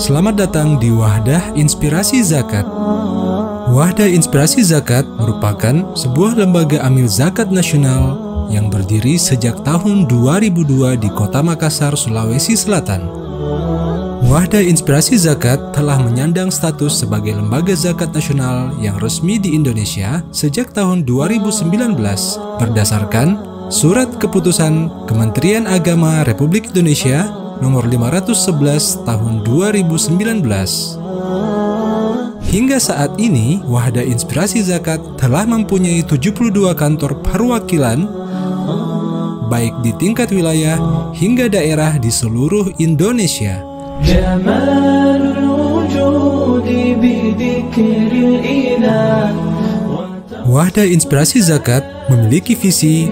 Selamat datang di Wahdah Inspirasi Zakat. Wahdah Inspirasi Zakat merupakan sebuah lembaga amil zakat nasional yang berdiri sejak tahun 2002 di Kota Makassar, Sulawesi Selatan. Wahdah Inspirasi Zakat telah menyandang status sebagai lembaga zakat nasional yang resmi di Indonesia sejak tahun 2019 berdasarkan Surat Keputusan Kementerian Agama Republik Indonesia Nomor 511 Tahun 2019. Hingga saat ini, Wahdah Inspirasi Zakat telah mempunyai 72 kantor perwakilan, baik di tingkat wilayah hingga daerah di seluruh Indonesia. Wahdah Inspirasi Zakat memiliki visi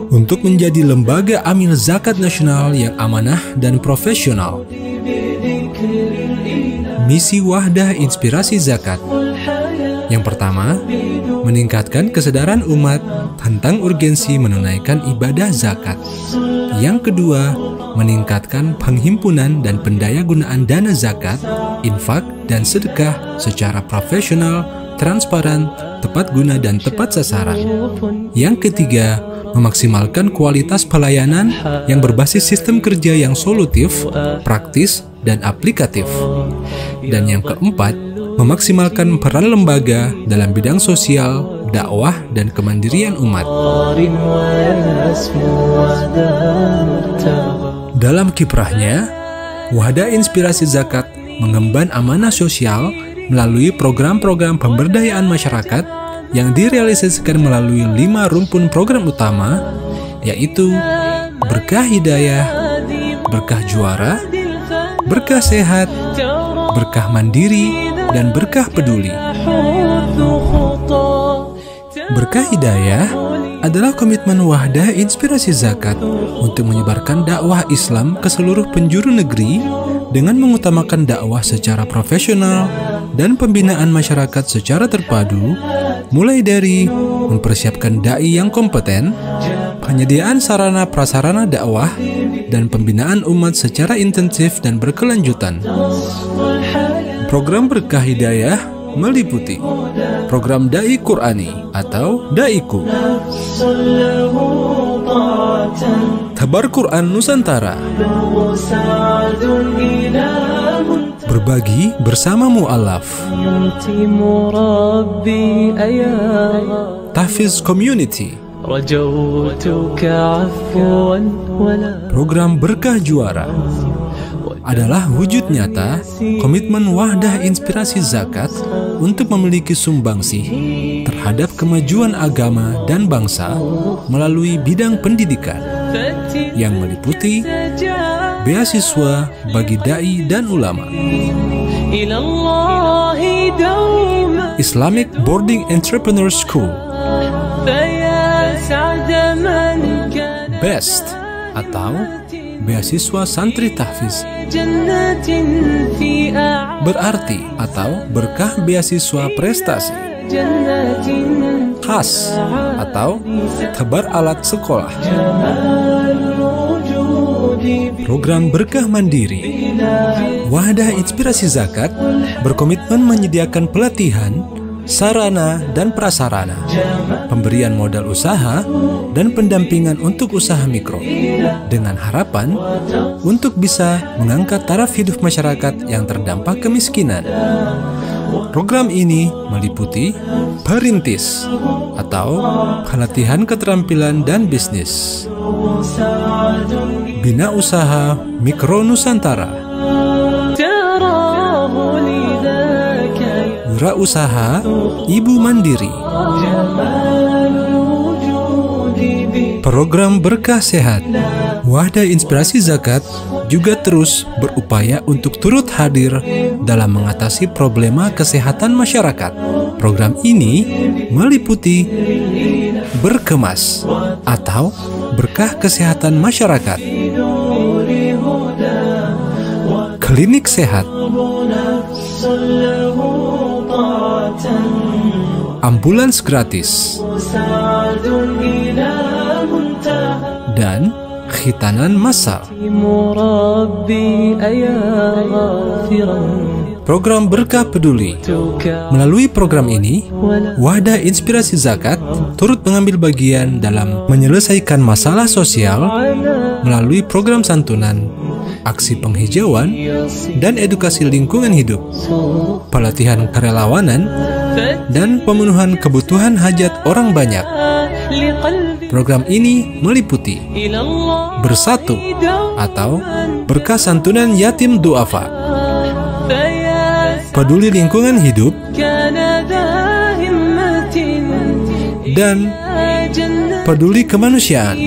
untuk menjadi lembaga amil zakat nasional yang amanah dan profesional. Misi Wahdah Inspirasi Zakat. Yang pertama, meningkatkan kesadaran umat tentang urgensi menunaikan ibadah zakat. Yang kedua, meningkatkan penghimpunan dan pendayagunaan dana zakat, infak, dan sedekah secara profesional, transparan, tepat guna, dan tepat sasaran. Yang ketiga, memaksimalkan kualitas pelayanan yang berbasis sistem kerja yang solutif, praktis, dan aplikatif. Dan yang keempat, memaksimalkan peran lembaga dalam bidang sosial, dakwah, dan kemandirian umat. Dalam kiprahnya, Wahdah Inspirasi Zakat mengemban amanah sosial melalui program-program pemberdayaan masyarakat yang direalisasikan melalui 5 rumpun program utama, yaitu Berkah Hidayah, Berkah Juara, Berkah Sehat, Berkah Mandiri, dan Berkah Peduli. Berkah Hidayah adalah komitmen Wahdah Inspirasi Zakat untuk menyebarkan dakwah Islam ke seluruh penjuru negeri dengan mengutamakan dakwah secara profesional dan pembinaan masyarakat secara terpadu, mulai dari mempersiapkan dai yang kompeten, penyediaan sarana prasarana dakwah, dan pembinaan umat secara intensif dan berkelanjutan. Program Berkah Hidayah meliputi program Dai Qur'ani atau Daiku, Tabar Quran Nusantara, Berbagi Bersama Mu'alaf, Tahfiz Community, program Berkah Juara adalah wujud nyata komitmen Wahdah Inspirasi Zakat untuk memiliki sumbangsih terhadap kemajuan agama dan bangsa melalui bidang pendidikan yang meliputi beasiswa bagi dai dan ulama, Islamic Boarding Entrepreneur School, BEST atau beasiswa santri tahfiz, berarti atau berkah beasiswa prestasi, khas atau tebar alat sekolah, program Berkah Mandiri. Wahdah Inspirasi Zakat berkomitmen menyediakan pelatihan, sarana dan prasarana, pemberian modal usaha, dan pendampingan untuk usaha mikro, dengan harapan untuk bisa mengangkat taraf hidup masyarakat yang terdampak kemiskinan. Program ini meliputi Perintis atau pelatihan keterampilan dan bisnis, Bina Usaha Mikro Nusantara, Wirausaha Ibu Mandiri, program Berkah Sehat. Wahdah Inspirasi Zakat juga terus berupaya untuk turut hadir dalam mengatasi problema kesehatan masyarakat. Program ini meliputi Berkemas atau Berkah Kesehatan Masyarakat, Klinik Sehat, ambulans gratis, dan khitanan massal. Program Berkah Peduli. Melalui program ini, Wadah Inspirasi Zakat turut mengambil bagian dalam menyelesaikan masalah sosial melalui program santunan, aksi penghijauan, dan edukasi lingkungan hidup, pelatihan kerelawanan, dan pemenuhan kebutuhan hajat orang banyak. Program ini meliputi Bersatu atau Berkah Santunan Yatim Du'afa, Peduli Lingkungan Hidup, dan Peduli Kemanusiaan.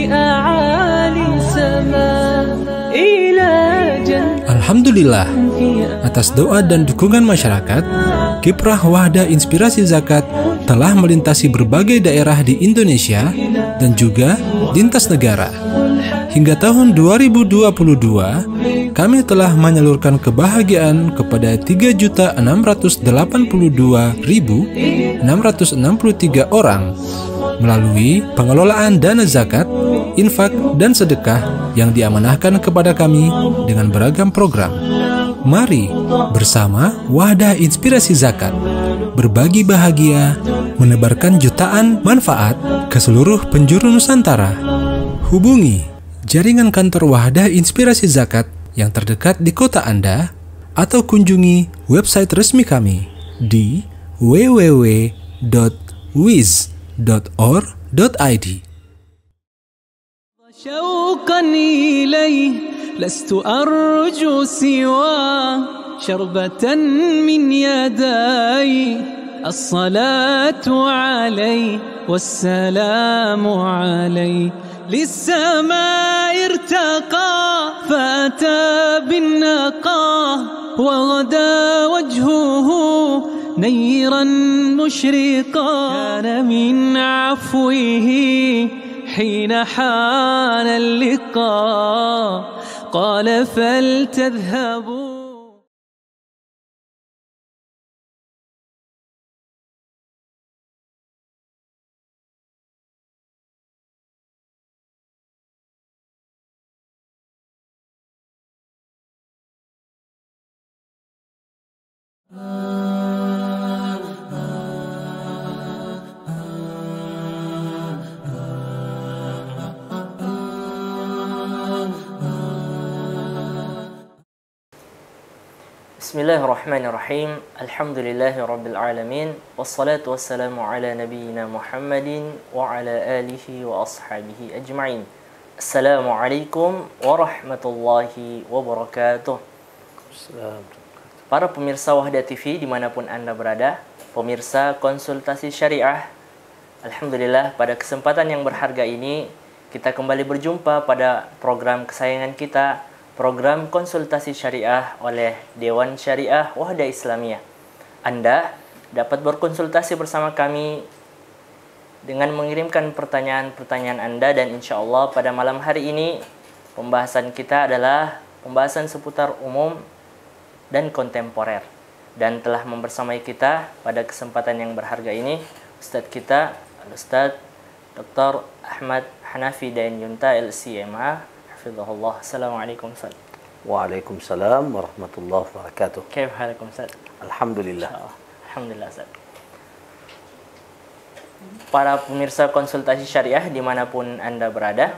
Alhamdulillah, atas doa dan dukungan masyarakat, kiprah Wadah Inspirasi Zakat telah melintasi berbagai daerah di Indonesia dan juga lintas negara. Hingga tahun 2022, kami telah menyalurkan kebahagiaan kepada 3.682.663 orang melalui pengelolaan dana zakat, infak, dan sedekah yang diamanahkan kepada kami dengan beragam program. Mari bersama Wadah Inspirasi Zakat berbagi bahagia, menebarkan jutaan manfaat ke seluruh penjuru Nusantara. Hubungi jaringan kantor Wadah Inspirasi Zakat yang terdekat di kota Anda atau kunjungi website resmi kami di www.wiz.or.id. شوقا إليه لست أرجو سوى شربة من يدي الصلاة عليه والسلام عليه للسماء ارتقى فأتى بالنقى وغدا وجهه نيرا مشرقا كان من عفوه حين حان اللقاء قال فلتذهبوا. Bismillahirrahmanirrahim. Alhamdulillahirabbil alamin wassalatu wassalamu ala nabiyyina Muhammadin wa ala alihi wa ashabihi ajma'in. Assalamualaikum warahmatullahi wabarakatuh. Para pemirsa Wahdah TV dimanapun Anda berada, pemirsa konsultasi syariah, alhamdulillah pada kesempatan yang berharga ini kita kembali berjumpa pada program kesayangan kita, program konsultasi syariah oleh Dewan Syariah Wahdah Islamiyah. Anda dapat berkonsultasi bersama kami dengan mengirimkan pertanyaan-pertanyaan Anda, dan insya Allah pada malam hari ini pembahasan kita adalah pembahasan seputar umum dan kontemporer. Dan telah membersamai kita pada kesempatan yang berharga ini Ustadz kita, Ustadz Dr. Ahmad Hanafi Dain Yunta LCMA. Assalamualaikum Ustaz. Waalaikumsalam warahmatullahi wabarakatuh. Kaifa halakum Ustaz? Alhamdulillah. Alhamdulillah Ustaz. Para pemirsa konsultasi syariah dimanapun Anda berada,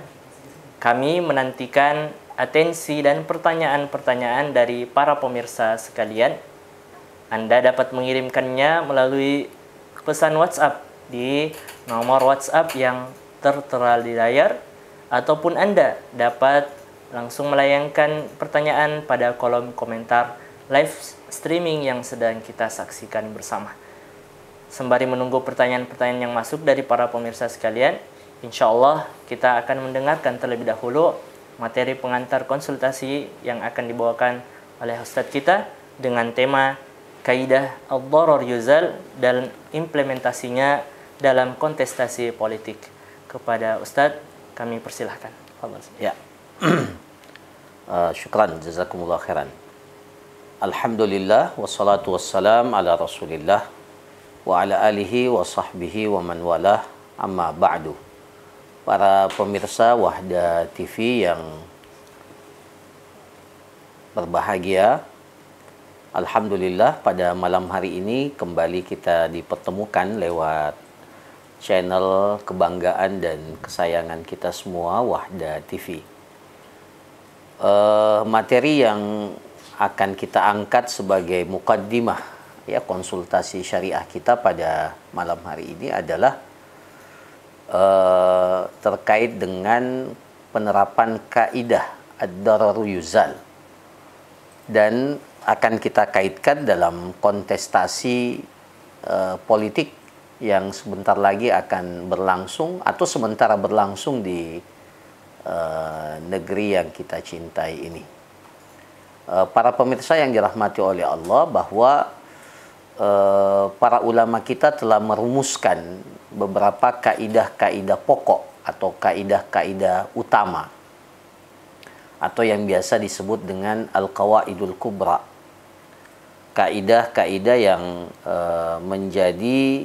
kami menantikan atensi dan pertanyaan-pertanyaan dari para pemirsa sekalian. Anda dapat mengirimkannya melalui pesan WhatsApp di nomor WhatsApp yang tertera di layar, ataupun Anda dapat langsung melayangkan pertanyaan pada kolom komentar live streaming yang sedang kita saksikan bersama. Sembari menunggu pertanyaan-pertanyaan yang masuk dari para pemirsa sekalian, insya Allah kita akan mendengarkan terlebih dahulu materi pengantar konsultasi yang akan dibawakan oleh Ustadz kita dengan tema Kaidah Ad-Darar Yuzal dan implementasinya dalam kontestasi politik. Kepada Ustadz kami persilahkan. Ya. Syukran, jazakumullah khairan. Alhamdulillah wassalatu wassalam ala Rasulillah wa ala alihi wa sahbihi wa man walah, amma ba'du. para pemirsa Wahda TV yang berbahagia. Alhamdulillah pada malam hari ini kembali kita dipertemukan lewat channel kebanggaan dan kesayangan kita semua, Wahda TV. Materi yang akan kita angkat sebagai mukaddimah ya konsultasi syariah kita pada malam hari ini adalah terkait dengan penerapan kaidah ad-dararu yuzal, dan akan kita kaitkan dalam kontestasi politik yang sebentar lagi akan berlangsung atau sementara berlangsung di negeri yang kita cintai ini. Para pemirsa yang dirahmati oleh Allah, bahwa para ulama kita telah merumuskan beberapa kaidah-kaidah pokok atau kaidah-kaidah utama atau yang biasa disebut dengan al-qawaidul kubra. Kaidah-kaidah yang menjadi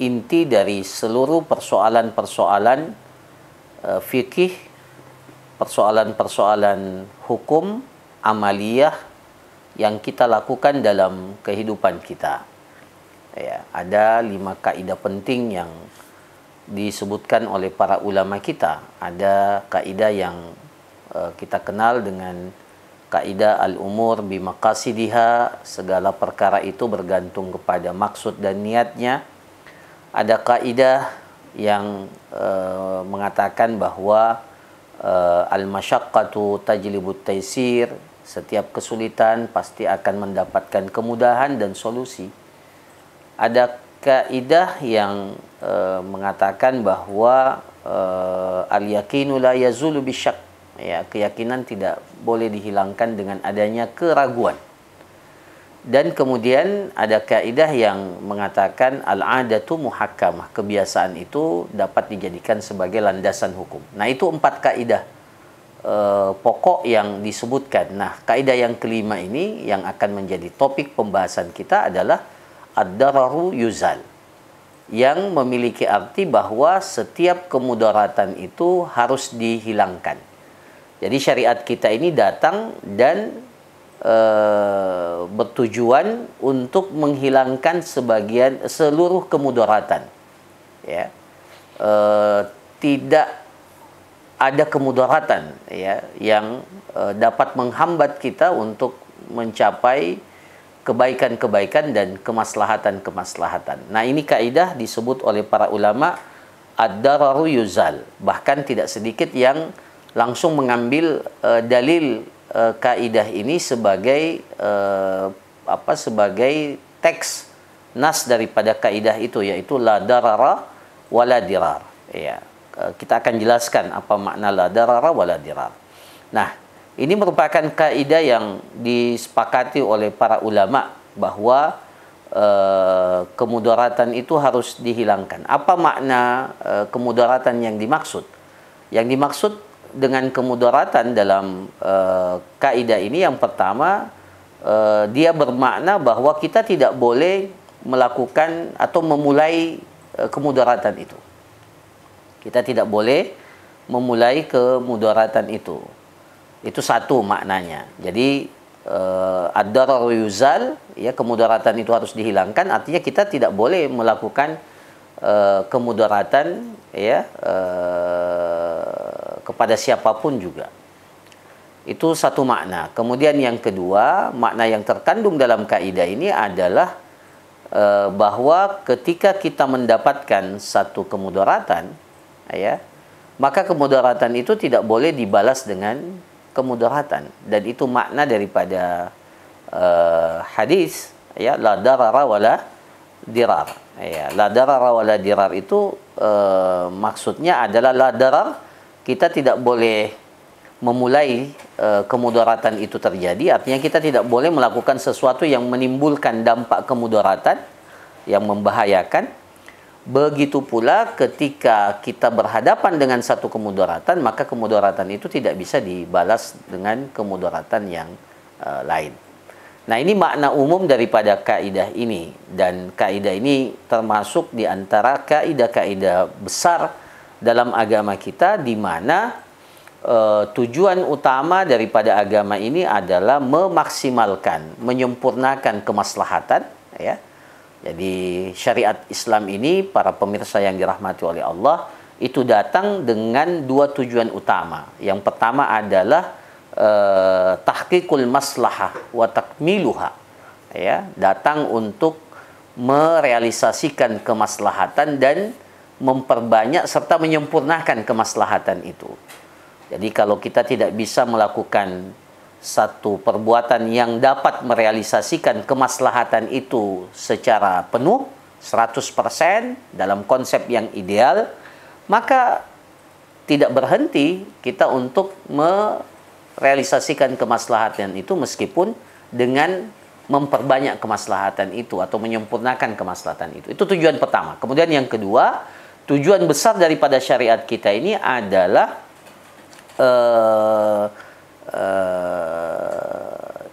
inti dari seluruh persoalan-persoalan fikih, persoalan-persoalan hukum, amaliyah yang kita lakukan dalam kehidupan kita. Ya, ada 5 kaidah penting yang disebutkan oleh para ulama kita. Ada kaidah yang kita kenal dengan kaidah al-umur bimaqasidiha, segala perkara itu bergantung kepada maksud dan niatnya. Ada kaidah yang mengatakan bahwa al-masyaqqatu tajlibut taisir, setiap kesulitan pasti akan mendapatkan kemudahan dan solusi. Ada kaidah yang mengatakan bahwa al-yaqinu la yazulu bisyak, ya, keyakinan tidak boleh dihilangkan dengan adanya keraguan. Dan kemudian ada kaidah yang mengatakan al-adatu muhakkamah, kebiasaan itu dapat dijadikan sebagai landasan hukum. Nah, itu 4 kaidah pokok yang disebutkan. Nah, kaidah yang kelima ini yang akan menjadi topik pembahasan kita adalah ad-dararu yuzal, yang memiliki arti bahwa setiap kemudaratan itu harus dihilangkan. Jadi syariat kita ini datang dan bertujuan untuk menghilangkan seluruh kemudaratan. Ya, tidak ada kemudaratan ya yang dapat menghambat kita untuk mencapai kebaikan-kebaikan dan kemaslahatan-kemaslahatan. Nah, ini kaidah disebut oleh para ulama ad-dararu yuzal. Bahkan tidak sedikit yang langsung mengambil dalil kaidah ini sebagai sebagai teks nas daripada kaidah itu, yaitu la darara wala dirar. Ya. Kita akan jelaskan apa makna la darara wala dirar. Nah, ini merupakan kaidah yang disepakati oleh para ulama bahwa kemudaratan itu harus dihilangkan. Apa makna kemudaratan yang dimaksud? Yang dimaksud dengan kemudaratan dalam kaidah ini, yang pertama, dia bermakna bahwa kita tidak boleh melakukan atau memulai kemudaratan itu. Kita tidak boleh memulai kemudaratan itu. Itu satu maknanya. Jadi ad-dararu yuzal, ya, kemudaratan itu harus dihilangkan, artinya kita tidak boleh melakukan kemudaratan ya kepada siapapun juga. Itu satu makna. Kemudian yang kedua, makna yang terkandung dalam kaidah ini adalah bahwa ketika kita mendapatkan satu kemudaratan, ya, maka kemudaratan itu tidak boleh dibalas dengan kemudaratan. Dan itu makna daripada hadis, ya, la darara wala dirar. Ya, la darara wala dirar itu maksudnya adalah la darar, kita tidak boleh memulai kemudaratan itu terjadi, artinya kita tidak boleh melakukan sesuatu yang menimbulkan dampak kemudaratan yang membahayakan. Begitu pula ketika kita berhadapan dengan satu kemudaratan, maka kemudaratan itu tidak bisa dibalas dengan kemudaratan yang lain. Nah, ini makna umum daripada kaidah ini, dan kaidah ini termasuk di antara kaidah-kaidah besar dalam agama kita, di mana tujuan utama daripada agama ini adalah memaksimalkan, menyempurnakan kemaslahatan, ya. Jadi syariat Islam ini, para pemirsa yang dirahmati oleh Allah, itu datang dengan dua tujuan utama. Yang pertama adalah tahqiqul maslahah wa takmiluha, ya, datang untuk merealisasikan kemaslahatan dan memperbanyak serta menyempurnakan kemaslahatan itu. Jadi kalau kita tidak bisa melakukan satu perbuatan yang dapat merealisasikan kemaslahatan itu secara penuh, 100% dalam konsep yang ideal, maka tidak berhenti kita untuk merealisasikan kemaslahatan itu meskipun dengan memperbanyak kemaslahatan itu atau menyempurnakan kemaslahatan itu. Itu tujuan pertama. Kemudian yang kedua, tujuan besar daripada syariat kita ini adalah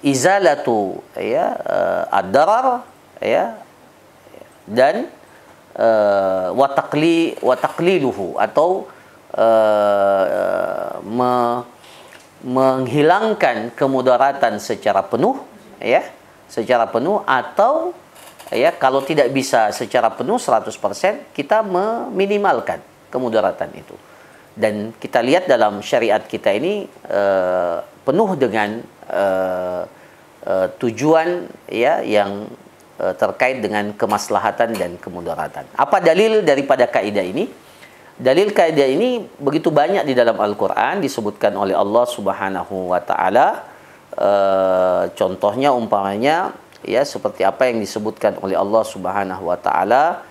izalatu, ya, ad-darar, ya, dan wa taqliluhu, atau menghilangkan kemudaratan secara penuh, ya, secara penuh, atau ya kalau tidak bisa secara penuh 100%, kita meminimalkan kemudaratan itu. Dan kita lihat dalam syariat kita ini penuh dengan tujuan, ya, yang terkait dengan kemaslahatan dan kemudaratan. Apa dalil daripada kaidah ini? Dalil kaidah ini begitu banyak di dalam Al-Quran, disebutkan oleh Allah Subhanahu wa Ta'ala. Contohnya umpamanya, ya, seperti apa yang disebutkan oleh Allah Subhanahu wa Ta'ala,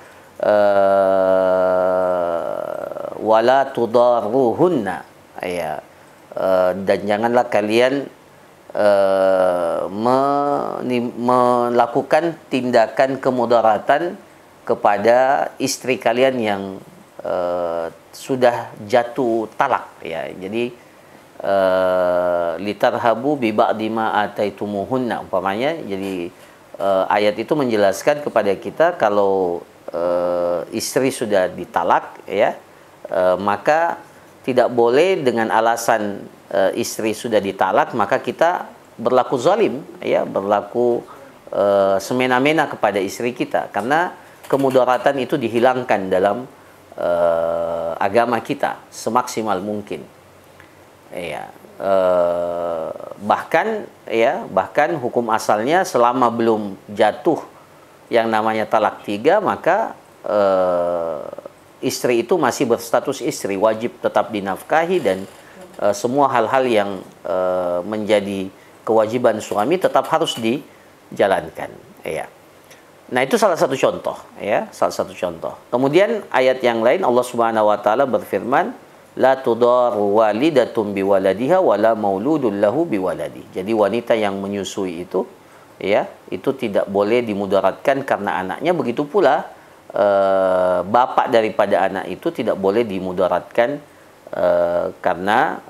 wala tudarruhunna, ya, dan janganlah kalian melakukan tindakan kemudaratan kepada istri kalian yang sudah jatuh talak, ya. Jadi litarhabu bi ba'di ma ataitumuhunna, umpamanya. Jadi ayat itu menjelaskan kepada kita kalau istri sudah ditalak, ya, maka tidak boleh dengan alasan istri sudah ditalak maka kita berlaku zalim, ya, berlaku semena-mena kepada istri kita, karena kemudaratan itu dihilangkan dalam agama kita semaksimal mungkin, ya. Bahkan hukum asalnya selama belum jatuh yang namanya talak 3, maka istri itu masih berstatus istri, wajib tetap dinafkahi, dan semua hal-hal yang menjadi kewajiban suami tetap harus dijalankan, ya. Nah, itu salah satu contoh, ya, salah satu contoh. Kemudian ayat yang lain Allah Subhanahu wa Ta'ala berfirman, la tudaru walidatun biwaladiha wala mauludun lahu biwaladi. Jadi wanita yang menyusui itu, ya, itu tidak boleh dimudaratkan karena anaknya. Begitu pula bapak daripada anak itu tidak boleh dimudaratkan karena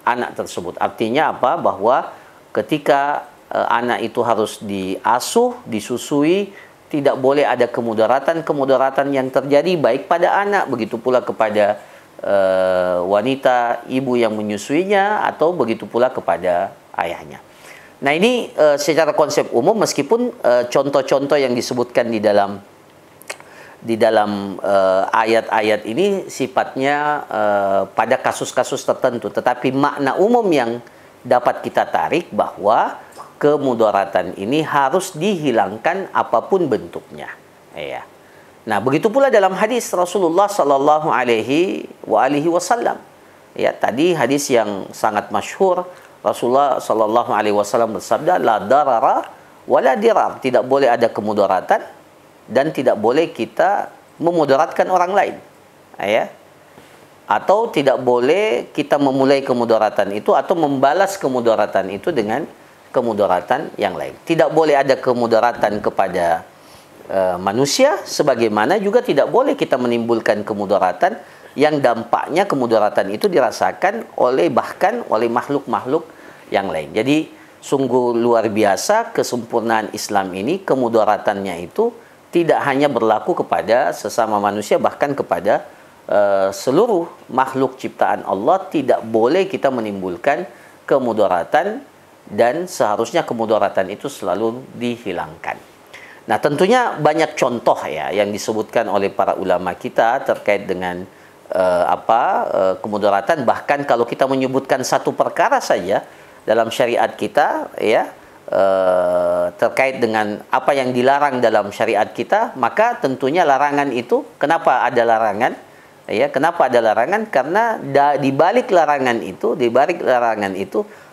anak tersebut. Artinya apa? Bahwa ketika anak itu harus diasuh, disusui, tidak boleh ada kemudaratan yang terjadi baik pada anak, begitu pula kepada wanita ibu yang menyusuinya, atau begitu pula kepada ayahnya. Nah, ini secara konsep umum, meskipun contoh-contoh yang disebutkan di dalam ayat-ayat ini sifatnya pada kasus-kasus tertentu, tetapi makna umum yang dapat kita tarik bahwa kemudaratan ini harus dihilangkan apapun bentuknya, ya. Nah, begitu pula dalam hadis Rasulullah sallallahu alaihi wasallam, ya, tadi hadis yang sangat masyhur, Rasulullah sallallahu alaihi wasallam bersabda, la darara wala dirar, tidak boleh ada kemudaratan dan tidak boleh kita memudaratkan orang lain, ya. Atau tidak boleh kita memulai kemudaratan itu atau membalas kemudaratan itu dengan kemudaratan yang lain. Tidak boleh ada kemudaratan kepada manusia, sebagaimana juga tidak boleh kita menimbulkan kemudaratan yang dampaknya kemudaratan itu dirasakan bahkan oleh makhluk-makhluk yang lain. Jadi sungguh luar biasa kesempurnaan Islam ini, kemudaratannya itu tidak hanya berlaku kepada sesama manusia, bahkan kepada seluruh makhluk ciptaan Allah tidak boleh kita menimbulkan kemudaratan, dan seharusnya kemudaratan itu selalu dihilangkan. Nah, tentunya banyak contoh ya yang disebutkan oleh para ulama kita terkait dengan kemudaratan. Bahkan kalau kita menyebutkan satu perkara saja dalam syariat kita ya, terkait dengan apa yang dilarang dalam syariat kita, maka tentunya larangan itu, kenapa ada larangan? Ya, kenapa ada larangan? Karena di balik larangan itu,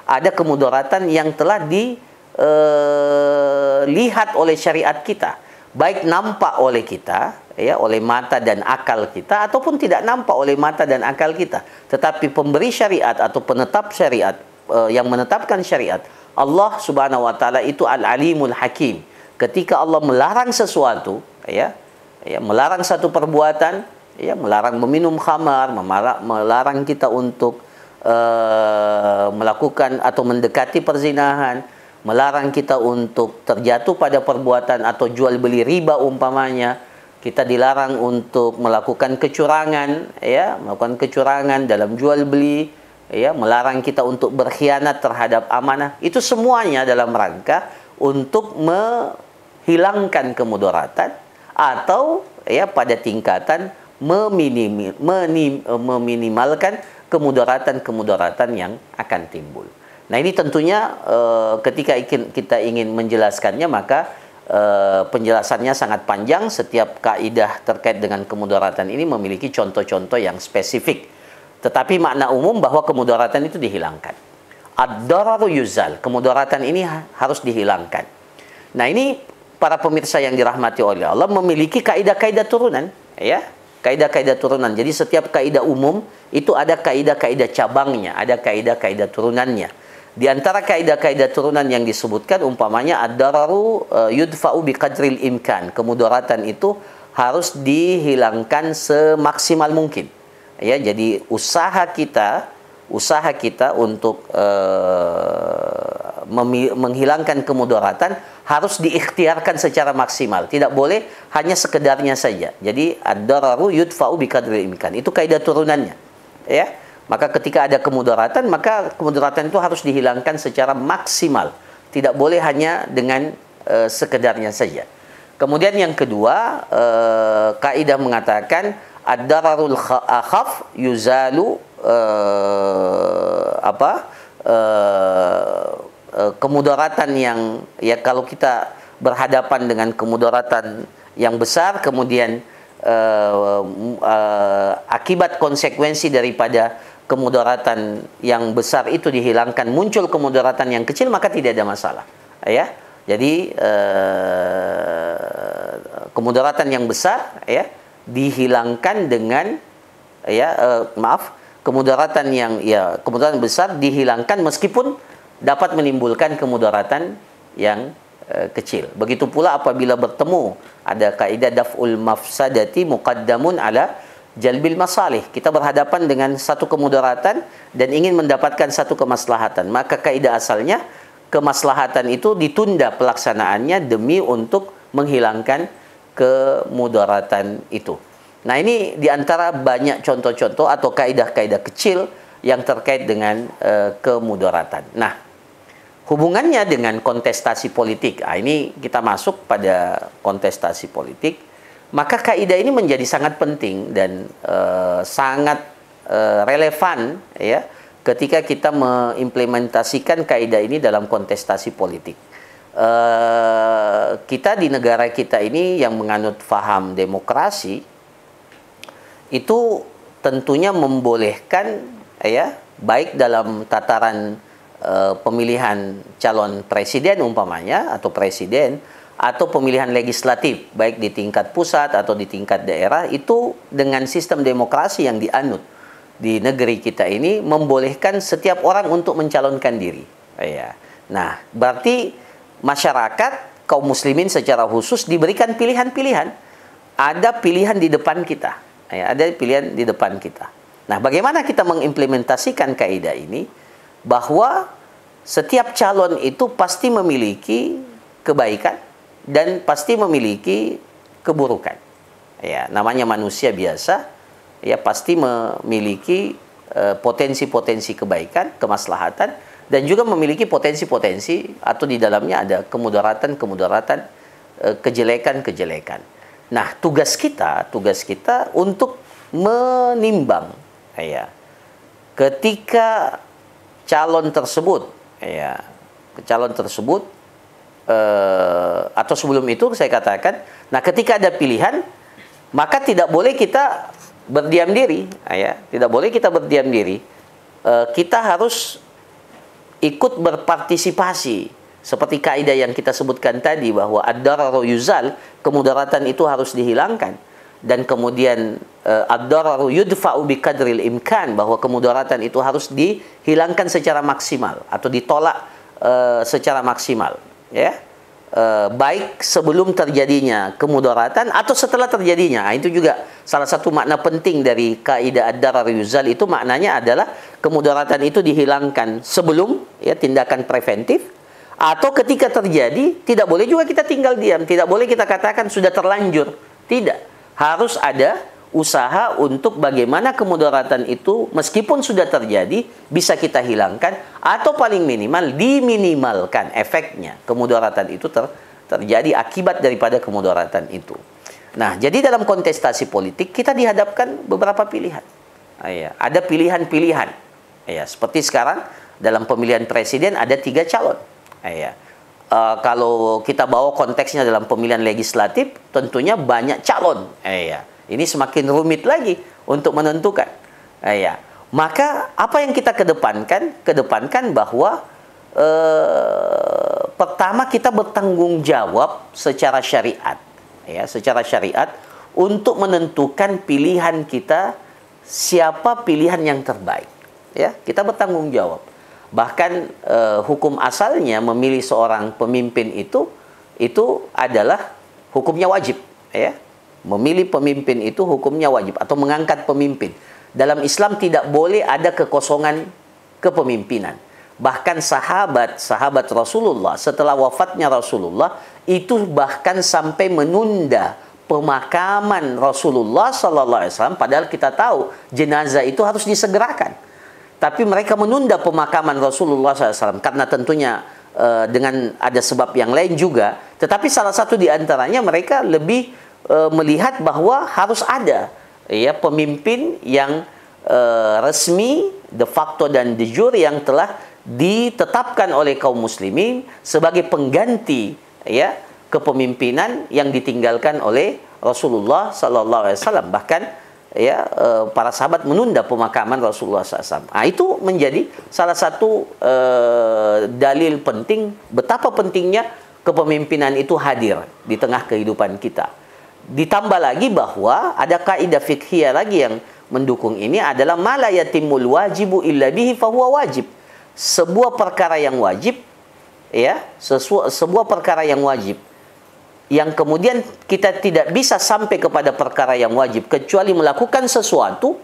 ada kemudaratan yang telah dilihat oleh syariat kita, baik nampak oleh kita, ya, oleh mata dan akal kita, ataupun tidak nampak oleh mata dan akal kita. Tetapi pemberi syariat atau penetap syariat, yang menetapkan syariat, Allah Subhanahu wa taala itu Al-Alimul Hakim. Ketika Allah melarang sesuatu, ya, melarang satu perbuatan, ya, melarang meminum khamar, melarang kita untuk melakukan atau mendekati perzinahan, melarang kita untuk terjatuh pada perbuatan atau jual beli riba umpamanya. Kita dilarang untuk melakukan kecurangan, ya, melakukan kecurangan dalam jual beli, ya, melarang kita untuk berkhianat terhadap amanah. Itu semuanya dalam rangka untuk menghilangkan kemudaratan atau ya pada tingkatan meminimalkan kemudaratan yang akan timbul. Nah, ini tentunya ketika kita ingin menjelaskannya, maka penjelasannya sangat panjang. Setiap kaidah terkait dengan kemudaratan ini memiliki contoh-contoh yang spesifik. Tetapi makna umum bahwa kemudaratan itu dihilangkan. Ad-dararu yuzal, kemudaratan ini harus dihilangkan. Nah, ini para pemirsa yang dirahmati oleh Allah memiliki kaidah-kaidah turunan, ya. Kaidah-kaidah turunan. Jadi setiap kaidah umum itu ada kaidah-kaidah cabangnya, ada kaidah-kaidah turunannya. Di antara kaidah-kaidah turunan yang disebutkan umpamanya ad-dararu yudfa'u biqadril imkan. Kemudaratan itu harus dihilangkan semaksimal mungkin. Ya, jadi usaha kita untuk menghilangkan kemudaratan harus diikhtiarkan secara maksimal. Tidak boleh hanya sekedarnya saja. Jadi ad-dararu yudfa'u biqadril imkan. Itu kaidah turunannya. Ya. Maka ketika ada kemudaratan, maka kemudaratan itu harus dihilangkan secara maksimal. Tidak boleh hanya dengan sekedarnya saja. Kemudian yang kedua, kaidah mengatakan ad-dararul akhaf yuzalu kemudaratan yang, ya, kalau kita berhadapan dengan kemudaratan yang besar, kemudian akibat konsekuensi daripada kemudaratan yang besar itu dihilangkan, muncul kemudaratan yang kecil, maka tidak ada masalah, ya. Jadi kemudaratan yang besar, ya, dihilangkan dengan, kemudaratan besar dihilangkan meskipun dapat menimbulkan kemudaratan yang kecil. Begitu pula apabila bertemu, ada kaidah daf'ul mafsadati muqaddamun ala jalbil masalih. Kita berhadapan dengan satu kemudaratan dan ingin mendapatkan satu kemaslahatan, maka kaidah asalnya kemaslahatan itu ditunda pelaksanaannya demi untuk menghilangkan kemudaratan itu. Nah, ini diantara banyak contoh-contoh atau kaidah-kaidah kecil yang terkait dengan kemudaratan. Nah, hubungannya dengan kontestasi politik. Nah, ini kita masuk pada kontestasi politik. Maka kaidah ini menjadi sangat penting dan sangat relevan, ya, ketika kita mengimplementasikan kaidah ini dalam kontestasi politik. Kita di negara kita ini yang menganut faham demokrasi itu tentunya membolehkan, ya, baik dalam tataran pemilihan calon presiden umpamanya atau presiden, atau pemilihan legislatif baik di tingkat pusat atau di tingkat daerah, itu dengan sistem demokrasi yang dianut di negeri kita ini membolehkan setiap orang untuk mencalonkan diri, ya. Nah, berarti masyarakat kaum muslimin secara khusus diberikan pilihan-pilihan. Ada pilihan di depan kita, ya, ada pilihan di depan kita. Nah, bagaimana kita mengimplementasikan kaidah ini? Bahwa setiap calon itu pasti memiliki kebaikan dan pasti memiliki keburukan. Ya, namanya manusia biasa, ya pasti memiliki potensi-potensi kebaikan, kemaslahatan, dan juga memiliki potensi-potensi atau di dalamnya ada kemudaratan-kemudaratan, kejelekan-kejelekan. Nah, tugas kita untuk menimbang, ya, ketika calon tersebut, atau sebelum itu saya katakan, nah ketika ada pilihan, maka tidak boleh kita berdiam diri, tidak boleh kita berdiam diri. Kita harus ikut berpartisipasi, seperti kaidah yang kita sebutkan tadi bahwa ad-dararu yuzal, kemudaratan itu harus dihilangkan, dan kemudian ad-dararu yudfa'u biqadril imkan, bahwa kemudaratan itu harus dihilangkan secara maksimal atau ditolak secara maksimal, ya. Baik sebelum terjadinya kemudaratan atau setelah terjadinya. Nah, itu juga salah satu makna penting dari kaidah ad-darar yuzal, itu maknanya adalah kemudaratan itu dihilangkan sebelum, ya, tindakan preventif, atau ketika terjadi. Tidak boleh juga kita tinggal diam, tidak boleh kita katakan sudah terlanjur. Tidak, harus ada usaha untuk bagaimana kemudaratan itu meskipun sudah terjadi bisa kita hilangkan, atau paling minimal diminimalkan efeknya kemudaratan itu terjadi akibat daripada kemudaratan itu. Nah, jadi dalam kontestasi politik kita dihadapkan beberapa pilihan. Ada pilihan-pilihan. Seperti sekarang dalam pemilihan presiden ada 3 calon. Kalau kita bawa konteksnya dalam pemilihan legislatif, tentunya banyak calon. Ini semakin rumit lagi untuk menentukan. Maka apa yang kita kedepankan bahwa pertama kita bertanggung jawab secara syariat, secara syariat untuk menentukan pilihan kita, siapa pilihan yang terbaik. Kita bertanggung jawab. Bahkan hukum asalnya memilih seorang pemimpin itu adalah hukumnya wajib, Memilih pemimpin itu hukumnya wajib, atau mengangkat pemimpin. Dalam Islam tidak boleh ada kekosongan kepemimpinan. Bahkan sahabat Rasulullah setelah wafatnya Rasulullah itu bahkan sampai menunda pemakaman Rasulullah SAW, padahal kita tahu jenazah itu harus disegerakan. Tapi mereka menunda pemakaman Rasulullah SAW karena tentunya dengan ada sebab yang lain juga. Tetapi salah satu di antaranya mereka lebih melihat bahwa harus ada, pemimpin yang resmi, de facto dan de jure, yang telah ditetapkan oleh kaum muslimin sebagai pengganti, kepemimpinan yang ditinggalkan oleh Rasulullah SAW. Bahkan para sahabat menunda pemakaman Rasulullah SAW. Nah, itu menjadi salah satu dalil penting betapa pentingnya kepemimpinan itu hadir di tengah kehidupan kita. Ditambah lagi bahwa ada kaidah fikhiyah lagi yang mendukung ini, adalah ma la yatimul wajibu illa bihi fahuwa wajib. Sebuah perkara yang wajib, sebuah perkara yang wajib, yang kemudian kita tidak bisa sampai kepada perkara yang wajib kecuali melakukan sesuatu,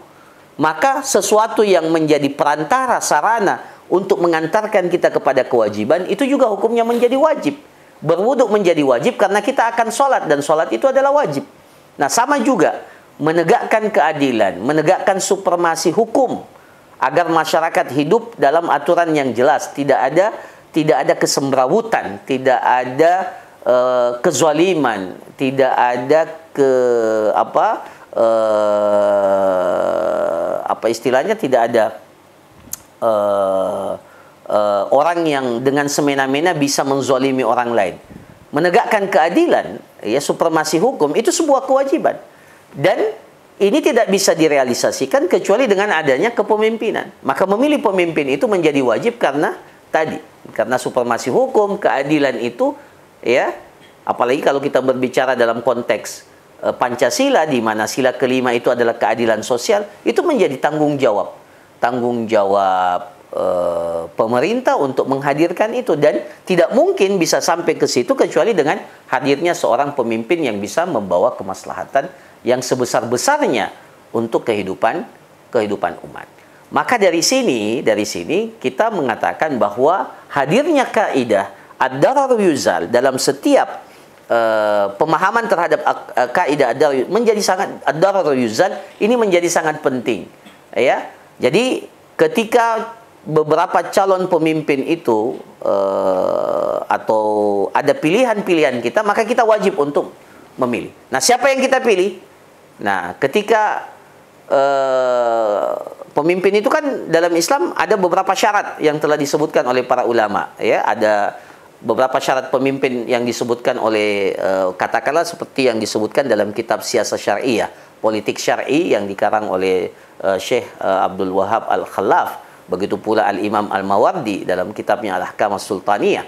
maka sesuatu yang menjadi perantara, sarana untuk mengantarkan kita kepada kewajiban, itu juga hukumnya menjadi wajib. Berwuduk menjadi wajib karena kita akan sholat, dan sholat itu adalah wajib. Nah, sama juga menegakkan keadilan, menegakkan supremasi hukum agar masyarakat hidup dalam aturan yang jelas, tidak ada kesemrawutan, tidak ada kezaliman, tidak ada tidak ada orang yang dengan semena-mena bisa menzalimi orang lain. Menegakkan keadilan, supremasi hukum, itu sebuah kewajiban. Dan ini tidak bisa direalisasikan kecuali dengan adanya kepemimpinan. Maka memilih pemimpin itu menjadi wajib karena supremasi hukum, keadilan itu, apalagi kalau kita berbicara dalam konteks Pancasila, di mana sila kelima itu adalah keadilan sosial, itu menjadi tanggung jawab pemerintah untuk menghadirkan itu, dan tidak mungkin bisa sampai ke situ kecuali dengan hadirnya seorang pemimpin yang bisa membawa kemaslahatan yang sebesar-besarnya untuk kehidupan umat. Maka dari sini kita mengatakan bahwa hadirnya kaidah ad-darar yuzal dalam setiap pemahaman terhadap kaidah ad-darar menjadi sangat ad-darar yuzal ini menjadi sangat penting, ya. Jadi ketika beberapa calon pemimpin itu atau ada pilihan-pilihan kita, maka kita wajib untuk memilih. Nah, siapa yang kita pilih? Nah, ketika pemimpin itu kan dalam Islam ada beberapa syarat yang telah disebutkan oleh para ulama, ya. Ada beberapa syarat pemimpin yang disebutkan oleh katakanlah seperti yang disebutkan dalam kitab Siyasah Syariah, politik syar'i yang dikarang oleh Syekh Abdul Wahab Al-Khallaf, begitu pula Al-Imam Al-Mawardi dalam kitabnya Al-Ahkam As-Sultaniyah.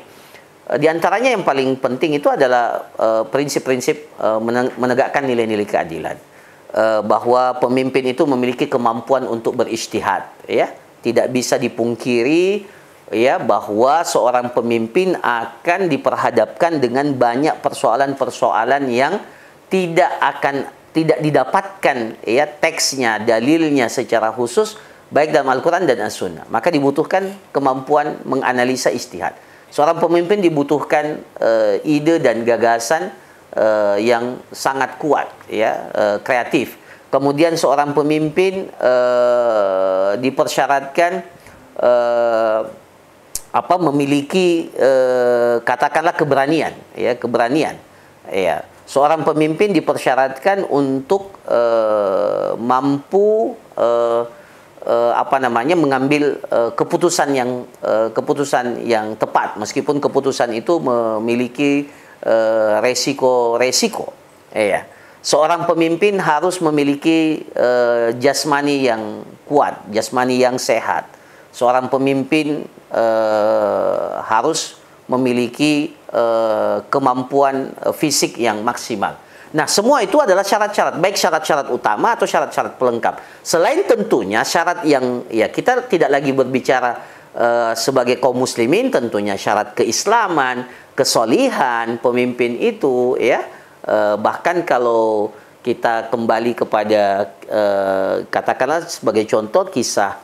Di antaranya yang paling penting itu adalah prinsip-prinsip menegakkan nilai-nilai keadilan, bahwa pemimpin itu memiliki kemampuan untuk berijtihad, ya. Tidak bisa dipungkiri, ya, bahwa seorang pemimpin akan diperhadapkan dengan banyak persoalan-persoalan yang tidak didapatkan, ya, teksnya, dalilnya secara khusus baik dalam Al-Quran dan As-Sunnah. Maka dibutuhkan kemampuan menganalisa ijtihad. Seorang pemimpin dibutuhkan ide dan gagasan yang sangat kuat, ya, kreatif. Kemudian seorang pemimpin dipersyaratkan memiliki katakanlah keberanian, ya, keberanian, ya. Seorang pemimpin dipersyaratkan untuk mampu mengambil keputusan yang tepat, meskipun keputusan itu memiliki resiko, ya. Seorang pemimpin harus memiliki jasmani yang kuat, jasmani yang sehat. Seorang pemimpin harus memiliki kemampuan fisik yang maksimal. Nah, semua itu adalah syarat-syarat, baik syarat-syarat utama atau syarat-syarat pelengkap. Selain tentunya syarat yang, ya, kita tidak lagi berbicara sebagai kaum muslimin, tentunya syarat keislaman, kesolihan pemimpin itu, ya. Bahkan kalau kita kembali kepada katakanlah sebagai contoh kisah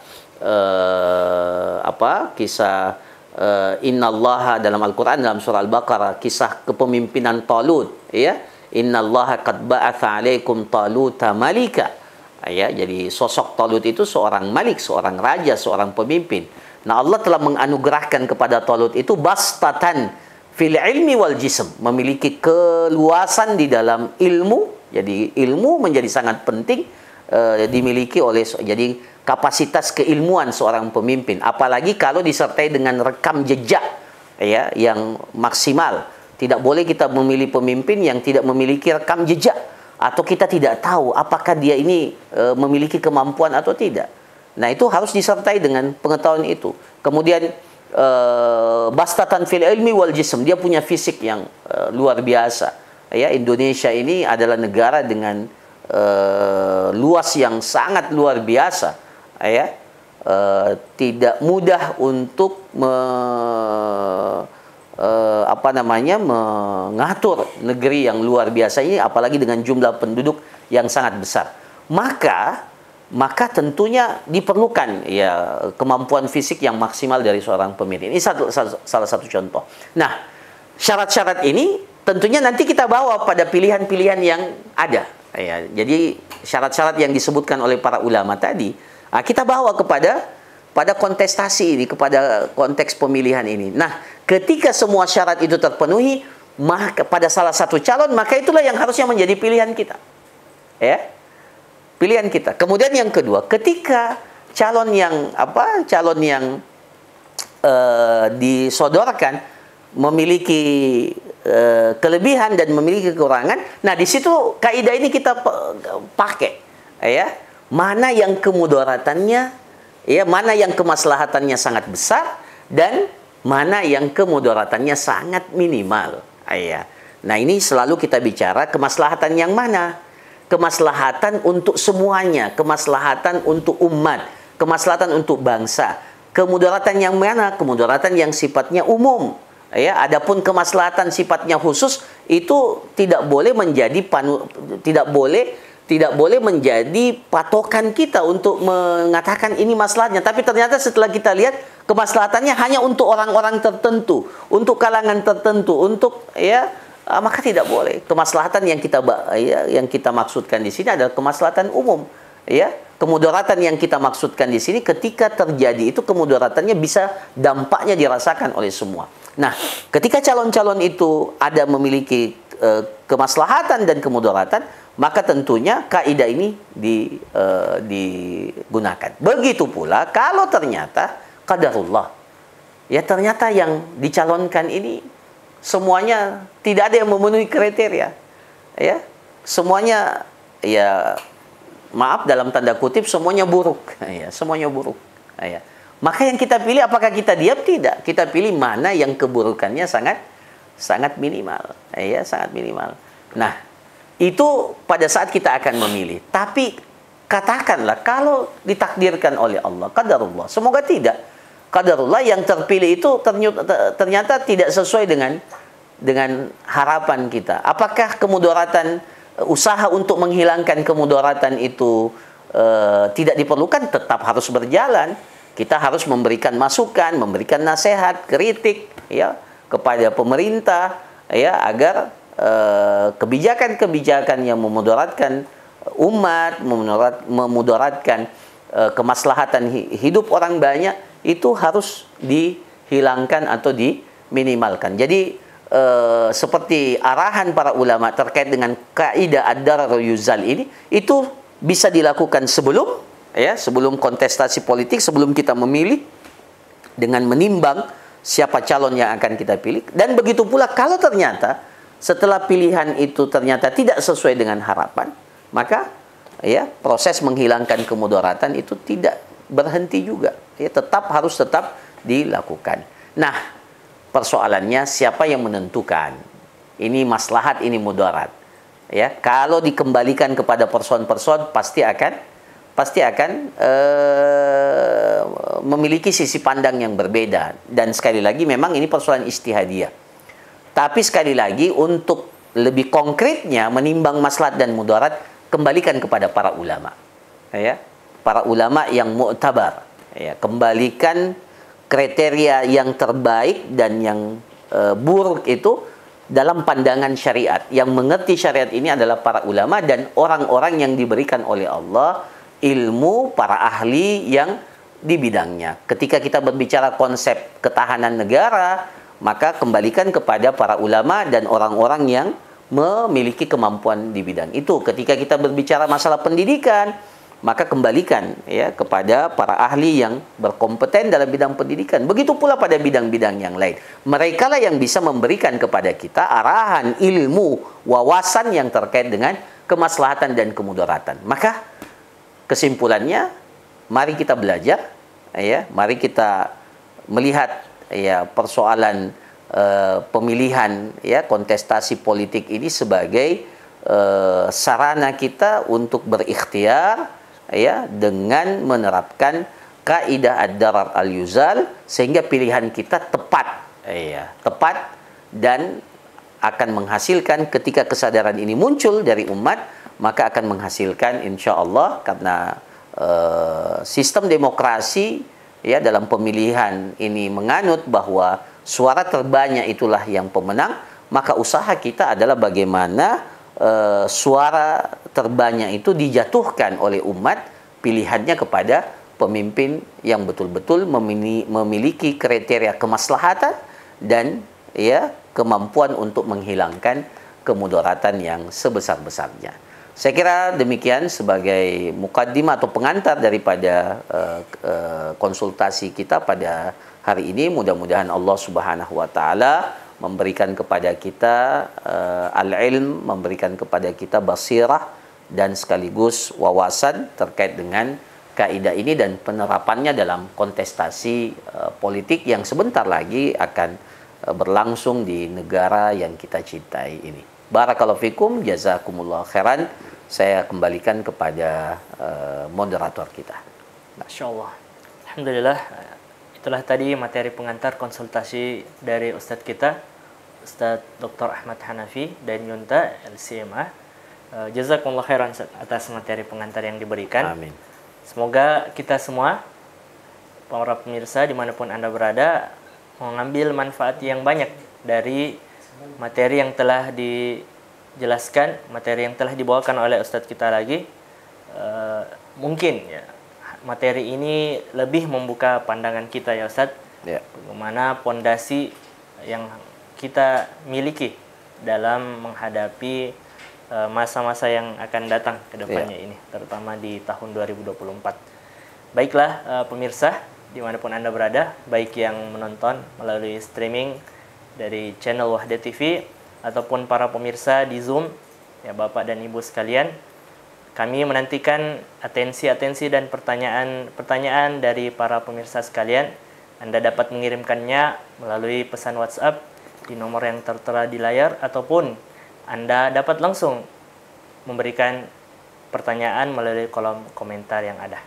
innallaha dalam Al-Quran, dalam surah Al-Baqarah, kisah kepemimpinan Talut, ya. Innallaha qad ba'atha 'alaikum taluta malika. Ya, jadi sosok Talut itu seorang malik, seorang raja, seorang pemimpin. Nah, Allah telah menganugerahkan kepada Talut itu bastatan fil ilmi wal jism, memiliki keluasan di dalam ilmu. Jadi ilmu menjadi sangat penting dimiliki oleh, jadi kapasitas keilmuan seorang pemimpin, apalagi kalau disertai dengan rekam jejak, ya, yang maksimal. Tidak boleh kita memilih pemimpin yang tidak memiliki rekam jejak, atau kita tidak tahu apakah dia ini memiliki kemampuan atau tidak. Nah, itu harus disertai dengan pengetahuan itu. Kemudian bastatan fil ilmi wal jism, dia punya fisik yang luar biasa. Ya, Indonesia ini adalah negara dengan luas yang sangat luar biasa, ya. Tidak mudah untuk mengatur negeri yang luar biasa ini, apalagi dengan jumlah penduduk yang sangat besar. Maka tentunya diperlukan, ya, kemampuan fisik yang maksimal dari seorang pemimpin. Ini salah satu contoh. Nah, syarat-syarat ini tentunya nanti kita bawa pada pilihan-pilihan yang ada, ya. Jadi syarat-syarat yang disebutkan oleh para ulama tadi, kita bawa pada kontestasi ini, kepada konteks pemilihan ini. Nah, ketika semua syarat itu terpenuhi, maka pada salah satu calon, maka itulah yang harusnya menjadi pilihan kita, ya, pilihan kita. Kemudian yang kedua, ketika calon yang disodorkan memiliki kelebihan dan memiliki kekurangan, nah di situ kaidah ini kita pakai, ya, mana yang kemudaratannya, ya, mana yang kemaslahatannya sangat besar dan mana yang kemudaratannya sangat minimal, ya. Nah, ini selalu kita bicara kemaslahatan yang mana? Kemaslahatan untuk semuanya, kemaslahatan untuk umat, kemaslahatan untuk bangsa. Kemudaratan yang mana? Kemudaratan yang sifatnya umum, ya. Adapun kemaslahatan sifatnya khusus itu tidak boleh menjadi menjadi patokan kita untuk mengatakan ini maslahatnya. Tapi ternyata setelah kita lihat, kemaslahatannya hanya untuk orang-orang tertentu, untuk kalangan tertentu, untuk, ya, maka tidak boleh. Kemaslahatan yang kita maksudkan di sini adalah kemaslahatan umum, ya. Kemudaratan yang kita maksudkan di sini ketika terjadi itu kemudaratannya bisa dampaknya dirasakan oleh semua. Nah, ketika calon-calon itu ada memiliki kemaslahatan dan kemudaratan, maka tentunya kaidah ini digunakan. Begitu pula kalau ternyata qadarullah, ya ternyata yang dicalonkan ini semuanya tidak ada yang memenuhi kriteria, ya semuanya, ya maaf dalam tanda kutip, semuanya buruk, ya semuanya buruk, ya. Maka yang kita pilih, apakah kita diam? Tidak, kita pilih mana yang keburukannya sangat minimal, ya sangat minimal. Nah, itu pada saat kita akan memilih. Tapi katakanlah kalau ditakdirkan oleh Allah, qadarullah, semoga tidak, qadarullah yang terpilih itu ternyata tidak sesuai dengan harapan kita. Apakah kemudaratan, usaha untuk menghilangkan kemudaratan itu tidak diperlukan? Tetap harus berjalan. Kita harus memberikan masukan, memberikan nasihat, kritik, ya kepada pemerintah, ya agar kebijakan-kebijakan yang memudaratkan umat, memudaratkan kemaslahatan hidup orang banyak itu harus dihilangkan atau diminimalkan. Jadi seperti arahan para ulama terkait dengan kaidah ad-darar yuzal ini, itu bisa dilakukan sebelum kontestasi politik, sebelum kita memilih, dengan menimbang siapa calon yang akan kita pilih. Dan begitu pula kalau ternyata setelah pilihan itu ternyata tidak sesuai dengan harapan, maka ya proses menghilangkan kemudaratan itu tidak berhenti juga, ya harus tetap dilakukan. Nah, persoalannya siapa yang menentukan ini maslahat, ini mudarat, ya. Kalau dikembalikan kepada person-person, pasti akan memiliki sisi pandang yang berbeda. Dan sekali lagi memang ini persoalan ijtihadiyah. Tapi sekali lagi untuk lebih konkretnya menimbang maslahat dan mudarat, kembalikan kepada para ulama, ya, para ulama yang mu'tabar, ya, kembalikan kriteria yang terbaik dan yang buruk itu dalam pandangan syariat. Yang mengerti syariat ini adalah para ulama dan orang-orang yang diberikan oleh Allah ilmu, para ahli yang di bidangnya. Ketika kita berbicara konsep ketahanan negara, maka kembalikan kepada para ulama dan orang-orang yang memiliki kemampuan di bidang itu. Ketika kita berbicara masalah pendidikan, maka kembalikan ya kepada para ahli yang berkompeten dalam bidang pendidikan. Begitu pula pada bidang-bidang yang lain. Mereka lah yang bisa memberikan kepada kita arahan, ilmu, wawasan yang terkait dengan kemaslahatan dan kemudaratan. Maka kesimpulannya, mari kita belajar, ya, mari kita melihat ya persoalan pemilihan, ya, kontestasi politik ini sebagai sarana kita untuk berikhtiar, ya, dengan menerapkan kaidah ad-darar al-yuzal sehingga pilihan kita tepat, ya, tepat dan akan menghasilkan, ketika kesadaran ini muncul dari umat, maka akan menghasilkan insya Allah, karena sistem demokrasi ya dalam pemilihan ini menganut bahwa suara terbanyak itulah yang pemenang, maka usaha kita adalah bagaimana suara terbanyak itu dijatuhkan oleh umat pilihannya kepada pemimpin yang betul-betul memiliki kriteria kemaslahatan dan ya kemampuan untuk menghilangkan kemudaratan yang sebesar-besarnya. Saya kira demikian sebagai mukaddimah atau pengantar daripada konsultasi kita pada hari ini. Mudah-mudahan Allah Subhanahu wa taala memberikan kepada kita al-ilm, memberikan kepada kita basirah dan sekaligus wawasan terkait dengan kaidah ini dan penerapannya dalam kontestasi politik yang sebentar lagi akan berlangsung di negara yang kita cintai ini. Barakallahu fikum, jazakumullah khairan. Saya kembalikan kepada moderator kita. Masya Allah. Alhamdulillah. Itulah tadi materi pengantar konsultasi dari Ustadz kita, Ustadz Dr. Ahmad Hanafi dan Yunta LCMA. Jazakumullah khairan atas materi pengantar yang diberikan. Amin. Semoga kita semua, para pemirsa dimanapun Anda berada, mengambil manfaat yang banyak dari materi yang telah dijelaskan, materi yang telah dibawakan oleh Ustadz kita lagi, mungkin ya materi ini lebih membuka pandangan kita ya Ustadz, bagaimana pondasi yang kita miliki dalam menghadapi masa-masa yang akan datang ke depannya ini, terutama di tahun 2024. Baiklah pemirsa, dimanapun Anda berada, baik yang menonton melalui streaming dari channel Wahda TV ataupun para pemirsa di Zoom, ya Bapak dan Ibu sekalian, kami menantikan atensi-atensi dan pertanyaan dari para pemirsa sekalian. Anda dapat mengirimkannya melalui pesan WhatsApp di nomor yang tertera di layar, ataupun Anda dapat langsung memberikan pertanyaan melalui kolom komentar yang ada.